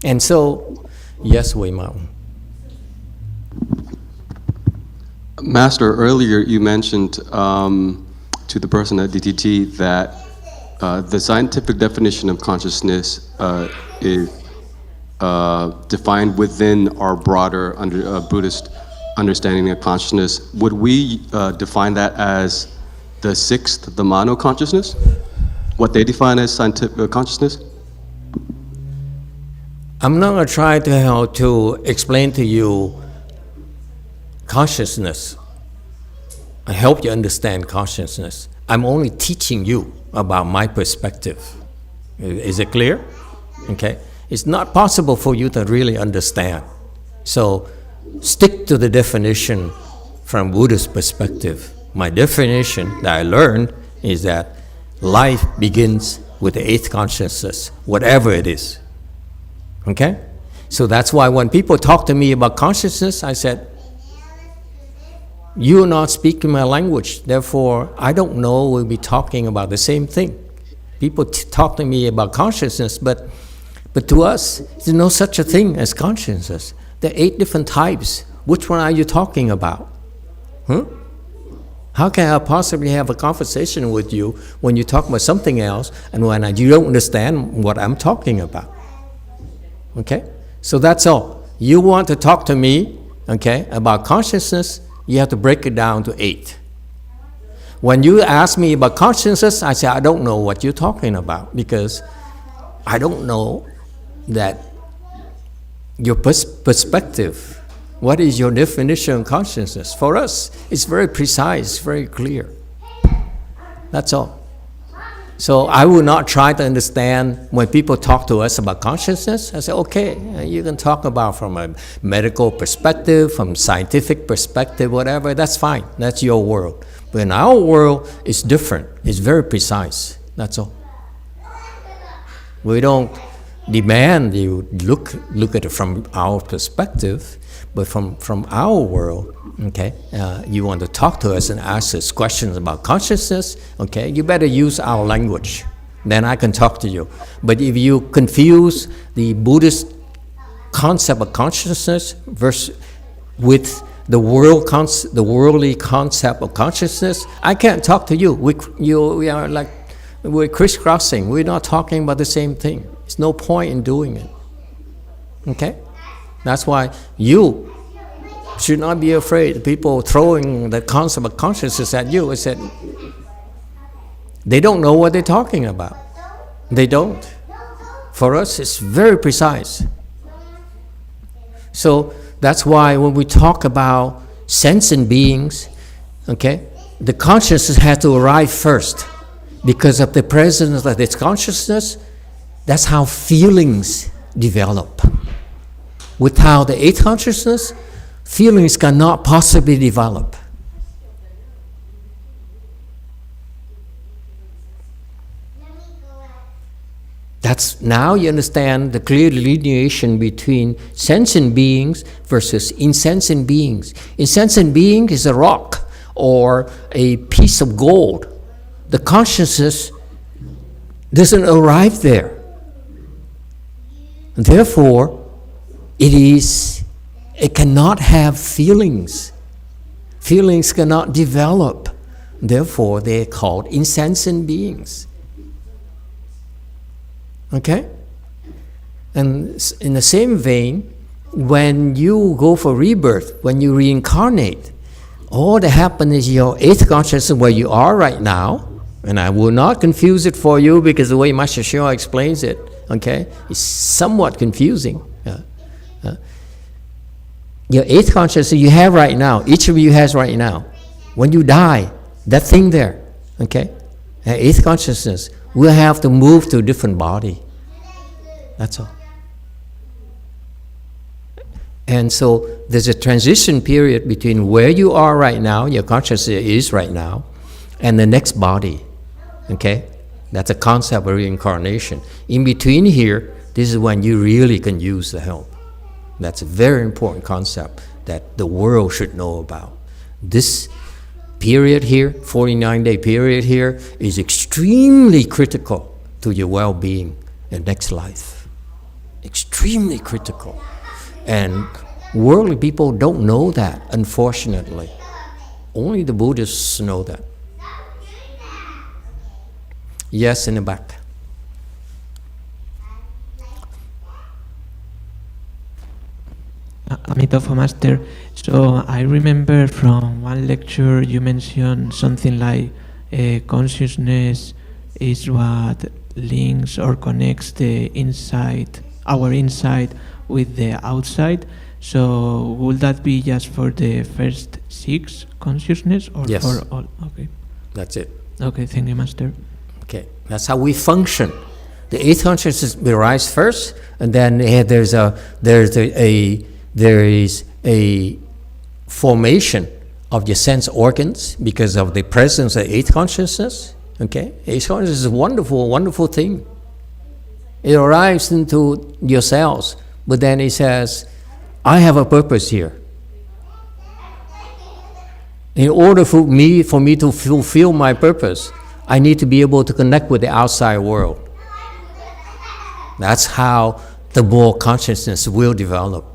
And so, yes, Wei Mountain. Master, earlier you mentioned to the person at DTG that the scientific definition of consciousness is defined within our broader Buddhist understanding of consciousness. Would we define that as the 6th, the mano consciousness? what they define as scientific consciousness? I'm not going to try to explain to you consciousness. I help you understand consciousness. I'm only teaching you about my perspective. Is it clear? Okay. It's not possible for you to really understand. So stick to the definition from Buddhist perspective. My definition that I learned is that life begins with the eighth consciousness, whatever it is. Okay? So that's why when people talk to me about consciousness, I said, you are not speaking my language, therefore I don't know we'll be talking about the same thing. People talk to me about consciousness, but to us, there's no such a thing as consciousness. There are 8 different types. Which one are you talking about? How can I possibly have a conversation with you when you talk about something else and when you don't understand what I'm talking about? Okay? So that's all. You want to talk to me, okay, about consciousness, you have to break it down to 8. When you ask me about consciousness, I say, I don't know what you're talking about because I don't know that your perspective. What is your definition of consciousness? For us, it's very precise, very clear. That's all. So I will not try to understand when people talk to us about consciousness. I say, okay, you can talk about from a medical perspective, from scientific perspective, whatever, that's fine. That's your world. But in our world, it's different. It's very precise. That's all. We don't demand you look at it from our perspective, but from our world, okay, you want to talk to us and ask us questions about consciousness, okay, you better use our language. Then I can talk to you. But if you confuse the Buddhist concept of consciousness with the worldly concept of consciousness, I can't talk to you. We are like, we're crisscrossing. We're not talking about the same thing. There's no point in doing it. Okay? That's why you should not be afraid of people throwing the concept of consciousness at you. I said, they don't know what they're talking about. They don't. For us, it's very precise. So that's why when we talk about sentient beings, okay, the consciousness has to arrive first. Because of the presence of its consciousness, that's how feelings develop. Without the eighth consciousness, feelings cannot possibly develop. That's now you understand the clear delineation between sentient beings versus insentient beings. Insentient being is a rock or a piece of gold. The consciousness doesn't arrive there. Therefore, it cannot have feelings. Feelings cannot develop. Therefore, they're called insentient beings. Okay? And in the same vein, when you go for rebirth, when you reincarnate, all that happens is your eighth consciousness where you are right now, and I will not confuse it for you because the way Master Shua explains it, okay, is somewhat confusing. Your eighth consciousness you have right now, each of you has right now. When you die, that thing there, okay, that eighth consciousness will have to move to a different body. That's all. And so there's a transition period between where you are right now, your consciousness is right now, and the next body. Okay? That's a concept of reincarnation. In between here, this is when you really can use the help. That's a very important concept that the world should know about. This period here, 49-day period here, is extremely critical to your well-being in next life. Extremely critical. And worldly people don't know that, unfortunately. Only the Buddhists know that. Yes, in the back. Emitofuo Master. So I remember from one lecture you mentioned something like consciousness is what links or connects the our inside with the outside. So will that be just for the first 6 consciousness or Yes. for all? Okay. That's it. Okay, thank you, Master. Okay, that's how we function. The 8th consciousness will rise first, and then there is a formation of your sense organs because of the presence of 8th consciousness. Okay, 8th consciousness is a wonderful, wonderful thing. It arrives into your cells, but then it says, I have a purpose here. In order for me to fulfill my purpose, I need to be able to connect with the outside world. That's how the more consciousness will develop.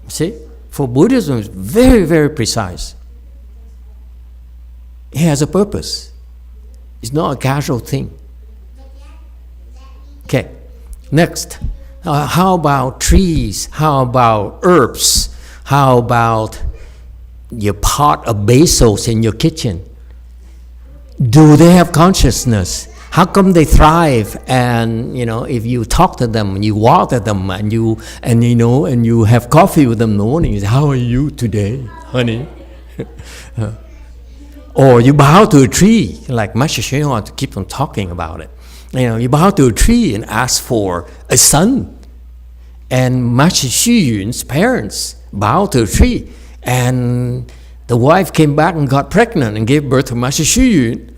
See? For Buddhism, it's very, very precise. It has a purpose. It's not a casual thing. Okay, next. How about trees? How about herbs? How about your pot of basils in your kitchen? Do they have consciousness? How come they thrive? And if you talk to them, you water them, and you have coffee with them in the morning, you say, how are you today, honey? Or you bow to a tree, like Master Hsuan to keep on talking about it. You bow to a tree and ask for a son. And Master Xu Yun's parents bowed to a tree, and the wife came back and got pregnant and gave birth to Master Xu Yun.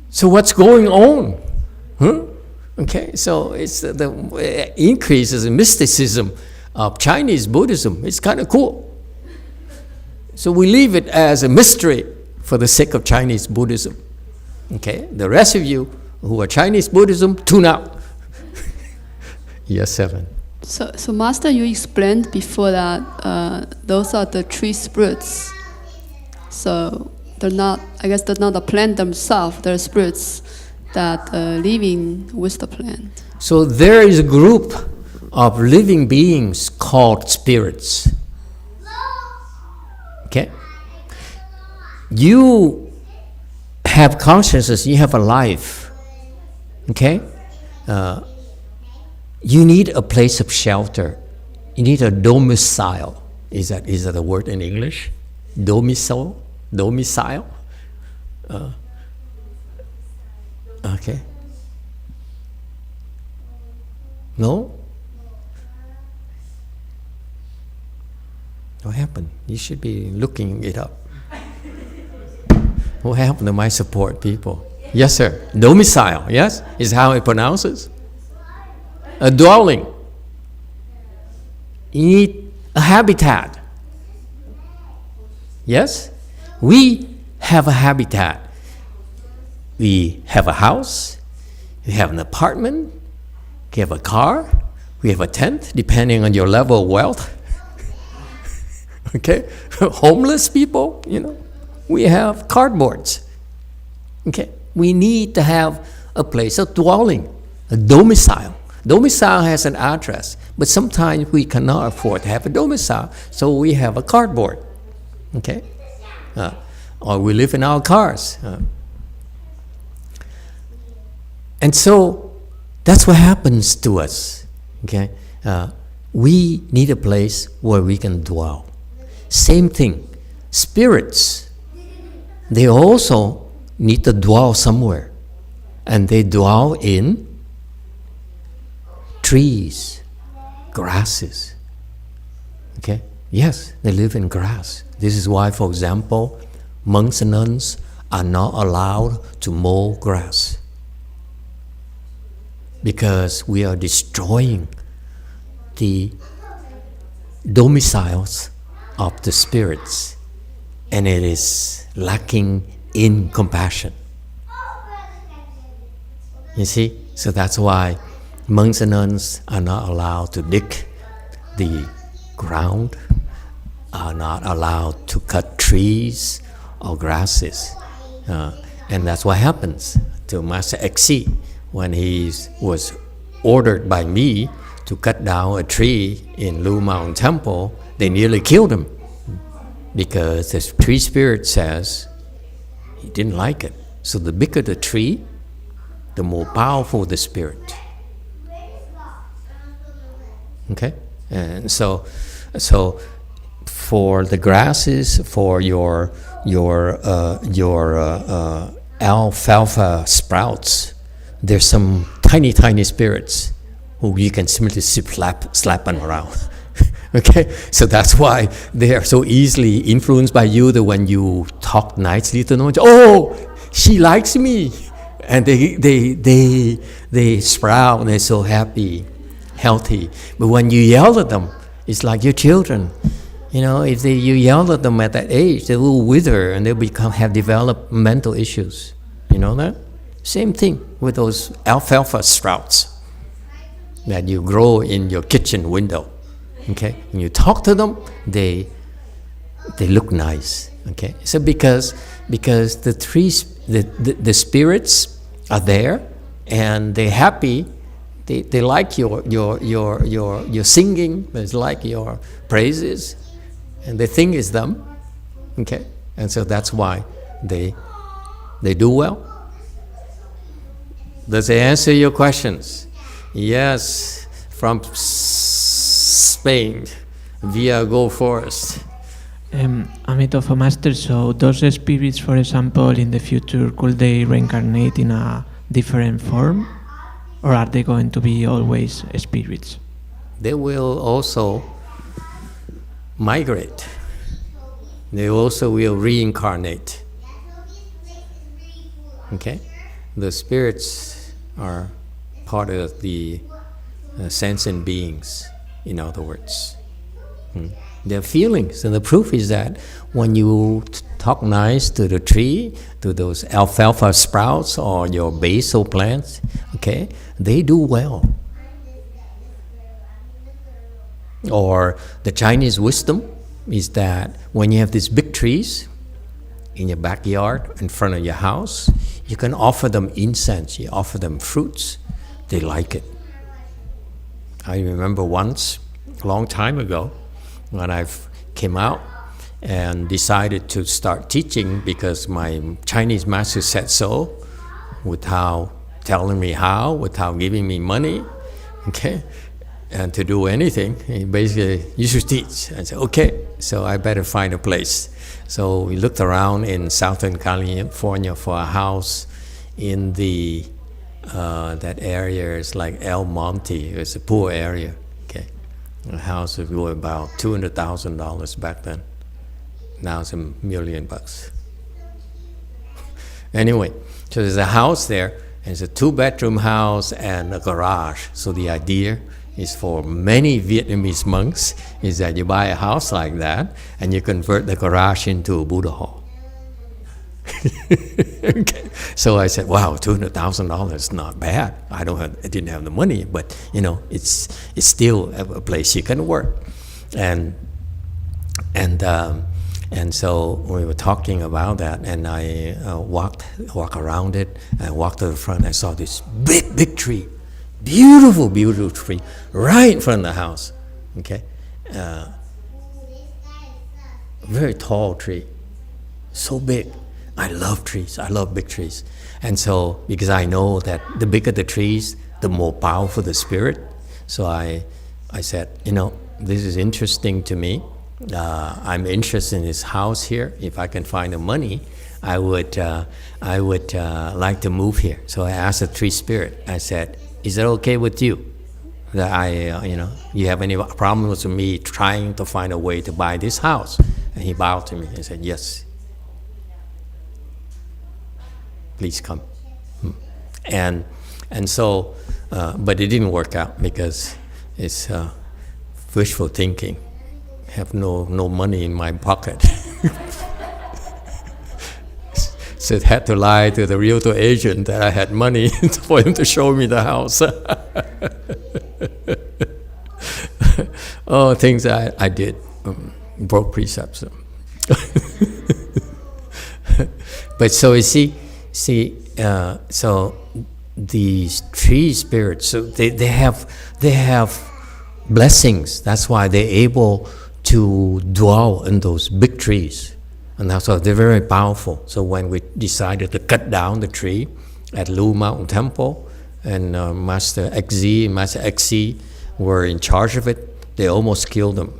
So what's going on? Huh? Okay, so it's the increases in mysticism of Chinese Buddhism. It's kind of cool. So we leave it as a mystery for the sake of Chinese Buddhism. Okay, the rest of you who are Chinese Buddhism, tune out. Yes, 7. So Master, you explained before that those are the tree spirits. So they're not the plant themselves, they're spirits that living with the plant. So there is a group of living beings called spirits. Okay? You have consciousness, you have a life. Okay? You need a place of shelter. You need a domicile. Is that a word in English? Domicile? Okay. No? What happened? You should be looking it up. What happened to my support people? Yes, sir. Domicile, yes? Is how it pronounces. A dwelling. You need a habitat. Yes? We have a habitat. We have a house, we have an apartment, we have a car, we have a tent, depending on your level of wealth. Okay? Homeless people, we have cardboards. Okay? We need to have a place of dwelling, a domicile. Domicile has an address, but sometimes we cannot afford to have a domicile, so we have a cardboard. Okay? Or we live in our cars. And so that's what happens to us. Okay? We need a place where we can dwell. Same thing. Spirits, they also need to dwell somewhere. And they dwell in trees, grasses. Okay? Yes, they live in grass. This is why, for example, monks and nuns are not allowed to mow grass. Because we are destroying the domiciles of the spirits, and it is lacking in compassion. You see? So that's why monks and nuns are not allowed to dig the ground, are not allowed to cut trees or grasses. And that's what happens to Master Xi when he was ordered by me to cut down a tree in Lu Mountain Temple. They nearly killed him because the tree spirit says he didn't like it. So the bigger the tree, the more powerful the spirit. Okay? And so for the grasses, for your alfalfa sprouts, there's some tiny spirits who you can simply slap them around. Okay, so that's why they are so easily influenced by you. That when you talk nicely to them, oh, she likes me, and they sprout and they're so happy, healthy. But when you yell at them, it's like your children. You know, if you yell at them at that age, they will wither and they'll have developmental issues. You know that? Same thing with those alfalfa sprouts that you grow in your kitchen window. Okay, when you talk to them, they look nice. Okay, so because the trees, the spirits are there, and they're happy. They like your singing. They like your praises, and they think it's them. Okay, and so that's why they do well. Does it answer your questions? Yes, from Spain, via Go Forest. Emitofuo Master, so those spirits, for example, in the future, could they reincarnate in a different form? Or are they going to be always spirits? They will also migrate. They also will reincarnate. Okay? The spirits are part of the sentient beings, in other words. Their feelings, and the proof is that when you talk nice to the tree, to those alfalfa sprouts or your basil plants, okay, they do well. Or the Chinese wisdom is that when you have these big trees in your backyard, in front of your house, you can offer them incense, you offer them fruits, they like it. I remember once, a long time ago, when I came out and decided to start teaching because my Chinese master said so, without telling me how, without giving me money, okay, and to do anything. He basically, you should teach. I said, okay, so I better find a place. So we looked around in Southern California for a house in the that area is like El Monte. It's a poor area. Okay, a house was worth about $200,000 back then. Now it's $1 million. Anyway, so there's a house there, and it's a 2-bedroom house and a garage. So the idea is for many Vietnamese monks is that you buy a house like that and you convert the garage into a Buddha hall. Okay. So I said, wow, $200,000 is not bad. I didn't have the money, but you know, it's still a place you can work. And so we were talking about that, and I walk around it, and I walked to the front, I saw this big tree, beautiful tree, right in front of the house, okay? Very tall tree, so big. I love trees, I love big trees. And so, because I know that the bigger the trees, the more powerful the spirit, so I said, you know, this is interesting to me. I'm interested in this house here. If I can find the money, I would like to move here. So I asked the tree spirit. I said, "Is it okay with you that you have any problems with me trying to find a way to buy this house?" And he bowed to me and said, "Yes. Please come." And so, but it didn't work out because it's wishful thinking. Have no money in my pocket. So I had to lie to the realtor agent that I had money for him to show me the house. Oh, things I did, broke precepts. But so you see, so these tree spirits, so they have blessings. That's why they're able to dwell in those big trees. And also they're very powerful. So when we decided to cut down the tree at Lu Mountain Temple, and Master XZ and Master XC were in charge of it, they almost killed them.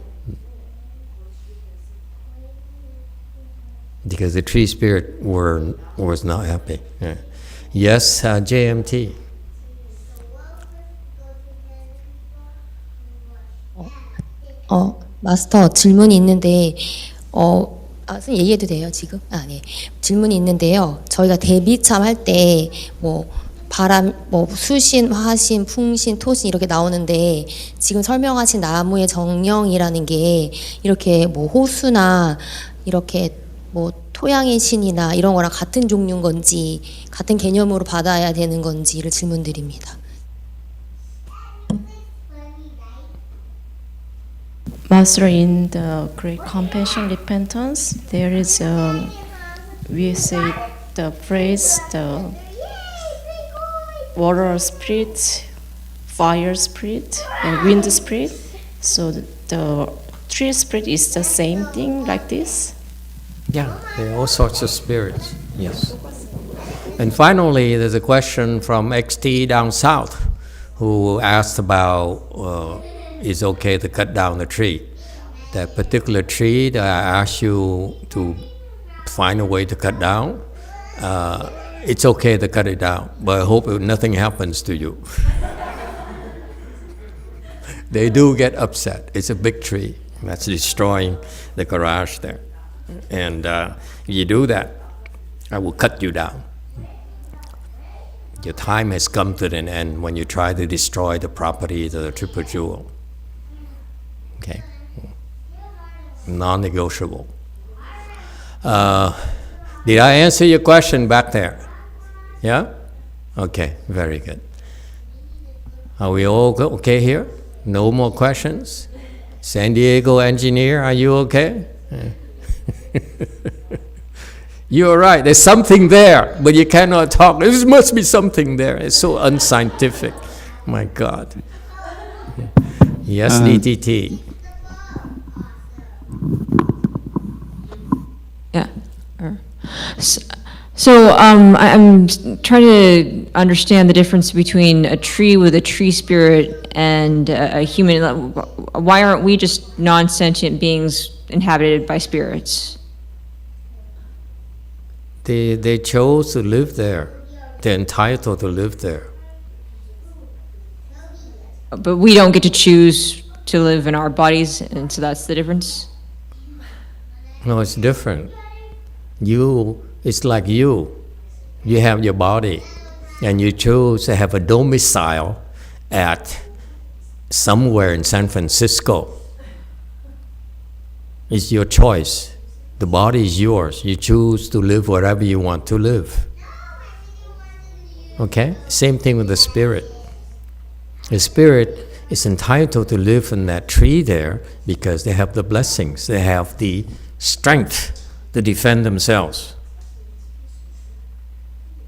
Because the tree spirit was not happy. Yeah. Yes, JMT. 마스터 질문이 있는데 선생님 얘기해도 돼요 지금? 네. 질문이 있는데요. 저희가 대비참 할 때 뭐 바람, 뭐 수신, 화신, 풍신, 토신 이렇게 나오는데 지금 설명하신 나무의 정령이라는 게 이렇게 뭐 호수나 이렇게 뭐 토양의 신이나 이런 거랑 같은 종류인 건지 같은 개념으로 받아야 되는 건지를 질문드립니다. Master, in the Great Compassion Repentance, there is we say the phrase the water spirit, fire spirit, and wind spirit. So the tree spirit is the same thing like this. Yeah, there are all sorts of spirits. Yes. And finally, there's a question from XT down south, who asked about. It's okay to cut down the tree. That particular tree that I asked you to find a way to cut down, it's okay to cut it down, but I hope nothing happens to you. They do get upset. It's a big tree that's destroying the garage there. And if you do that, I will cut you down. Your time has come to an end when you try to destroy the properties of the triple jewel. Okay, non-negotiable. Did I answer your question back there? Yeah? Okay, very good. Are we all okay here? No more questions? San Diego engineer, are you okay? You're right, there's something there, but you cannot talk. There must be something there. It's so unscientific. My God. Yes, DTT. Yeah. So I'm trying to understand the difference between a tree with a tree spirit and a human. Why aren't we just non-sentient beings inhabited by spirits? They chose to live there. They're entitled to live there. But we don't get to choose to live in our bodies, and so that's the difference? No, it's different. It's like you have your body, and you choose to have a domicile at somewhere in San Francisco. It's your choice. The body is yours. You choose to live wherever you want to live. Okay? Same thing with the spirit. The spirit is entitled to live in that tree there because they have the blessings. They have the strength to defend themselves.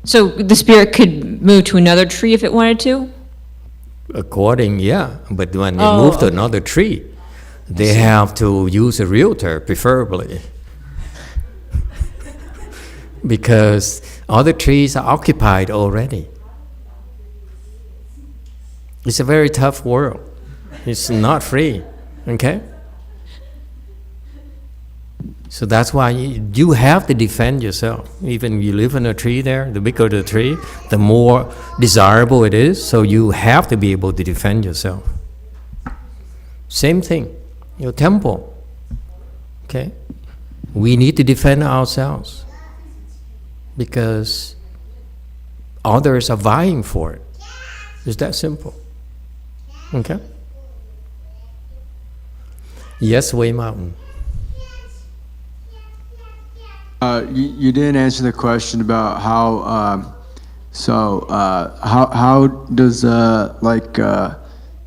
So the spirit could move to another tree if it wanted to? Yeah. But when they move to another tree, they have to use a realtor, preferably. Because other trees are occupied already. It's a very tough world. It's not free, okay? So that's why you have to defend yourself. Even if you live in a tree there, the bigger the tree, the more desirable it is, so you have to be able to defend yourself. Same thing, your temple, okay? We need to defend ourselves because others are vying for it. It's that simple. Okay? Yes, Way Mountain. You didn't answer the question about how. How does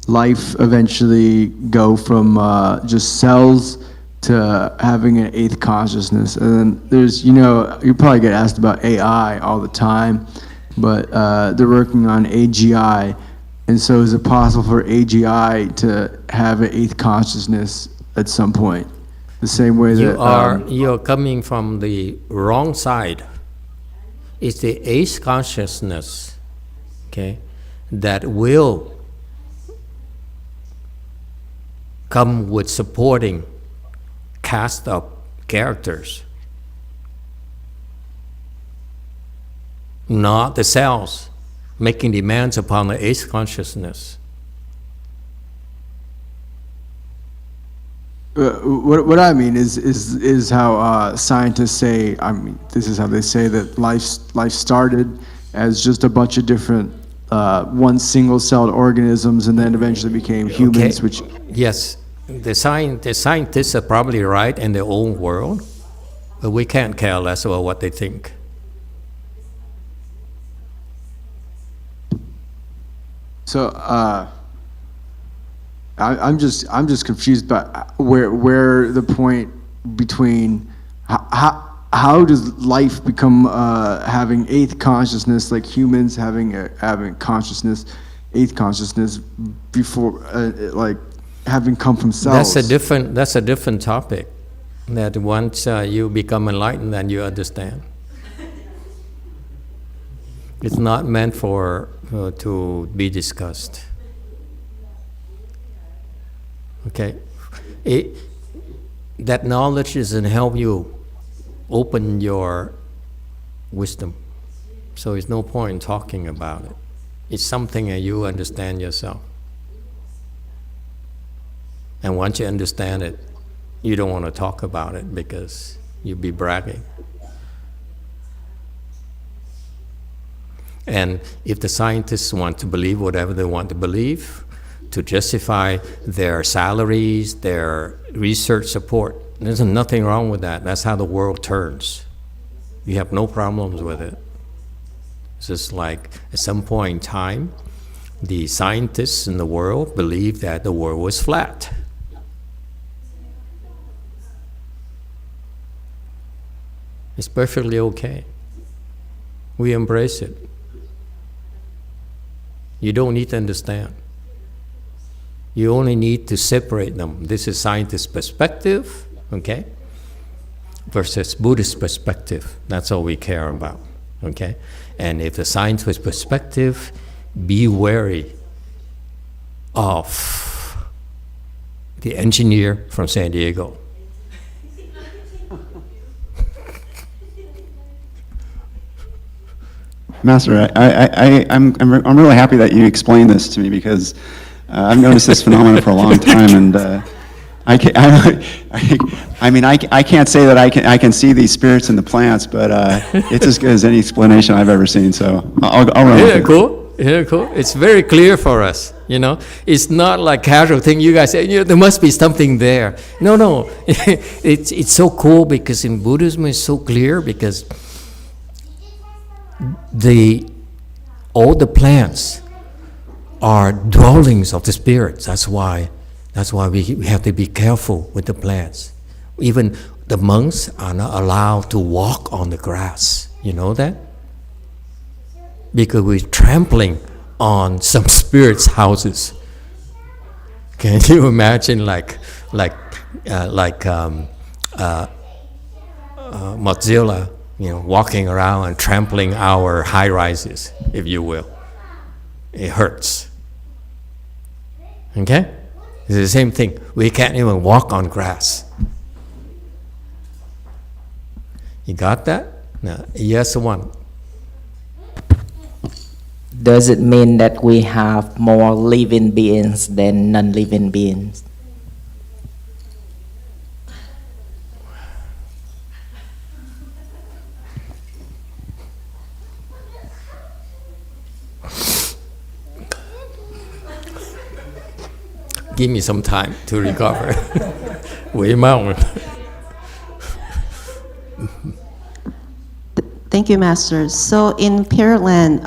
life eventually go from just cells to having an eighth consciousness? And then there's, you probably get asked about AI all the time, but they're working on AGI. And so is it possible for AGI to have an eighth consciousness at some point? The same way that you're coming from the wrong side. It's the eighth consciousness, okay, that will come with supporting cast of characters, not the cells making demands upon the eighth consciousness. What I mean is how scientists say. I mean, this is how they say that life started as just a bunch of different one single-celled organisms, and then eventually became humans. Okay. Which yes, the scientists are probably right in their own world, but we can't care less about what they think. So I'm just confused about where the point between how does life become having eighth consciousness, like humans having consciousness, eighth consciousness before like having come from cells. That's a different topic. That once you become enlightened, then you understand. It's not meant for to be discussed. Okay, that knowledge doesn't help you open your wisdom, so it's no point in talking about it. It's something that you understand yourself, and once you understand it, you don't want to talk about it because you'd be bragging. And if the scientists want to believe whatever they want to believe, to justify their salaries, their research support, there's nothing wrong with that. That's how the world turns. You have no problems with it. It's just like at some point in time, the scientists in the world believed that the world was flat. It's perfectly okay. We embrace it. You don't need to understand. You only need to separate them. This is scientist perspective, okay, versus Buddhist perspective. That's all we care about, okay? And if the scientist perspective, be wary of the engineer from San Diego. Master, I'm really happy that you explained this to me because I've noticed this phenomenon for a long time, and I can't say that I can see these spirits in the plants, but it's as good as any explanation I've ever seen. So I'll run with it. Cool. Yeah, cool. It's very clear for us. You know, it's not like casual thing. You guys say, there must be something there. No. It's so cool because in Buddhism it's so clear because all the plants are dwellings of the spirits. That's why we have to be careful with the plants. Even the monks are not allowed to walk on the grass. You know that? Because we're trampling on some spirits' houses. Can you imagine like Mozilla, walking around and trampling our high rises, if you will? It hurts. Okay? It's the same thing. We can't even walk on grass. You got that? No. Yes, one. Does it mean that we have more living beings than non-living beings? Give me some time to recover. Wait a moment. Thank you, Master. So in Pure Land,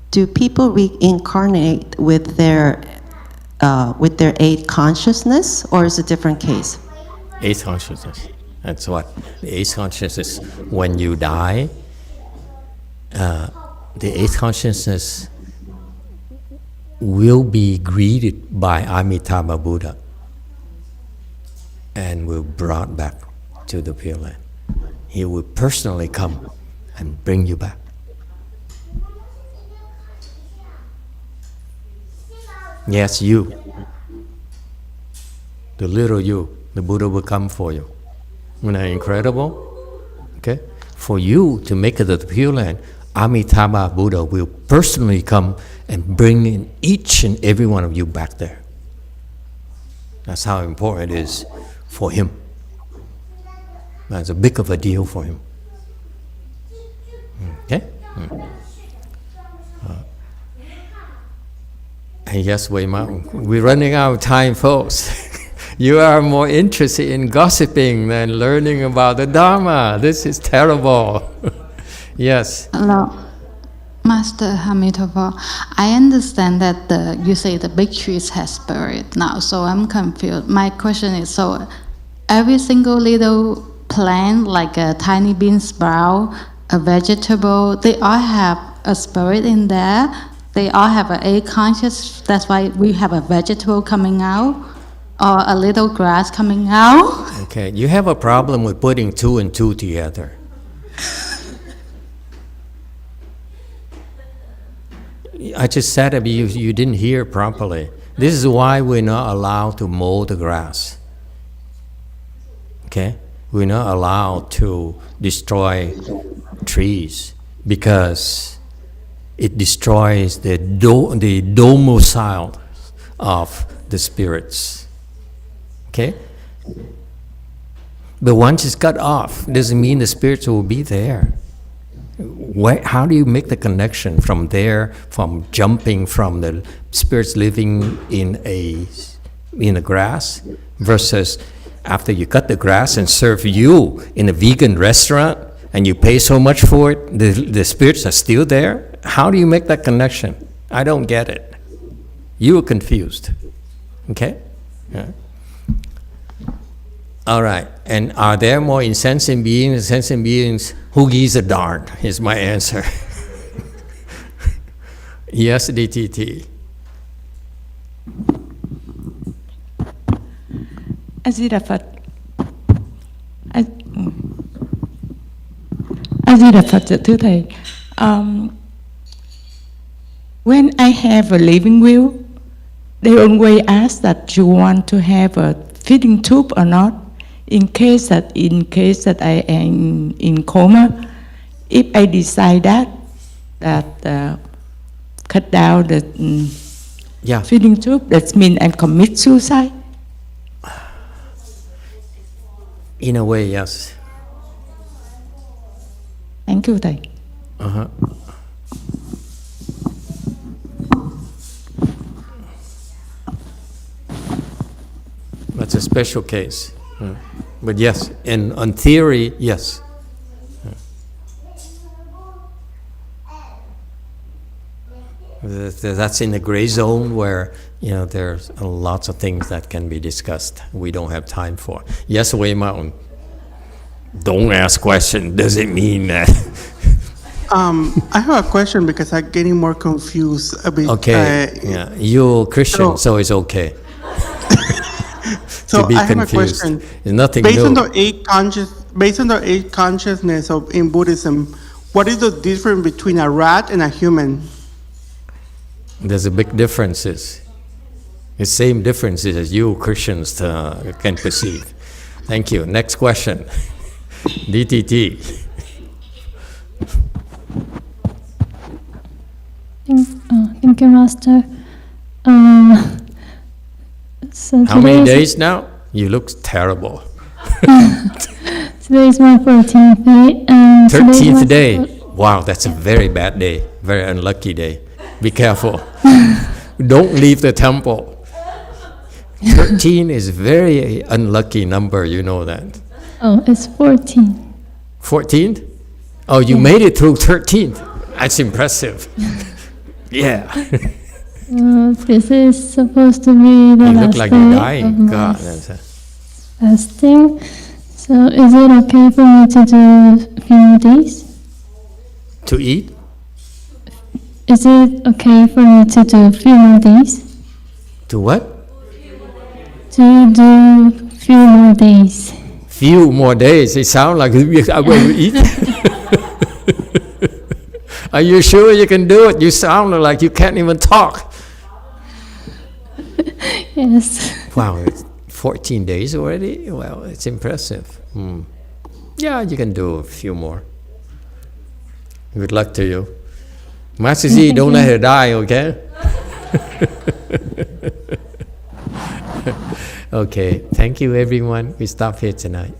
do people reincarnate with their eighth consciousness, or is it a different case? Eighth consciousness. That's what the eighth consciousness. When you die, the eighth consciousness will be greeted by Amitabha Buddha and will brought back to the Pure Land. He will personally come and bring you back. Yes, you. The little you, the Buddha will come for you. Isn't that incredible? Okay? For you to make it to the Pure Land, Amitabha Buddha will personally come and bring in each and every one of you back there. That's how important it is for him. That's a big of a deal for him. Okay? And yes, Wei Mountain, we're running out of time, folks. You are more interested in gossiping than learning about the Dharma. This is terrible. Yes. Hello, Master Emitofuo. I understand that you say the big trees has spirit now, so I'm confused. My question is, so every single little plant, like a tiny bean sprout, a vegetable, they all have a spirit in there. They all have an A conscious. That's why we have a vegetable coming out, or a little grass coming out. Okay, you have a problem with putting two and two together. I just said it, but you didn't hear properly. This is why we're not allowed to mow the grass. Okay? We're not allowed to destroy trees because it destroys the domicile of the spirits. Okay? But once it's cut off, doesn't mean the spirits will be there. How do you make the connection from there, from jumping from the spirits living in the grass versus after you cut the grass and serve you in a vegan restaurant and you pay so much for it, the spirits are still there? How do you make that connection? I don't get it. You were confused. Okay? Yeah. All right. And are there more insensate beings? Sentient beings, who gives a darn, is my answer. Yes, DTT. A-di-đà Phật. A-di-đà Phật, thưa Thầy. When I have a living will, they always ask that you want to have a feeding tube or not. In case that I am in coma, if I decide that cut down the feeding tube, that means I commit suicide. In a way, yes. Thank you, Thầy. Uh-huh. That's a special case. But yes, and on theory, yes. That's in the gray zone where, there's lots of things that can be discussed. We don't have time for. Yes, Wei Mountain. Don't ask question. Does it mean that? I have a question because I'm getting more confused a bit. Okay, you're Christian, so it's okay. So to be I have confused. a question. It's nothing based new. On the eight consciousness in Buddhism, what is the difference between a rat and a human? There's a big differences. The same differences as you Christians can perceive. Thank you. Next question. DTT. Thank you, Master. So how many days now? You look terrible. Today is my 14th day. 13th day. Wow, that's a very bad day. Very unlucky day. Be careful. Don't leave the temple. 13 is very unlucky number, you know that. Oh, it's 14. 14th? Oh, you made it through 13th. That's impressive. Yeah. This is supposed to be the You last look like day you're of dying. my God. fasting. So is it okay for me to do a few more days? To eat? Is it okay for me to do a few more days? To what? To do a few few more days. Few more days. It sounds like I will eat. Are you sure you can do it? You sound like you can't even talk. Yes. Wow, it's 14 days already? Well, it's impressive. Yeah, you can do a few more. Good luck to you. Master Z, don't let her die, okay? Okay, thank you everyone. We stop here tonight.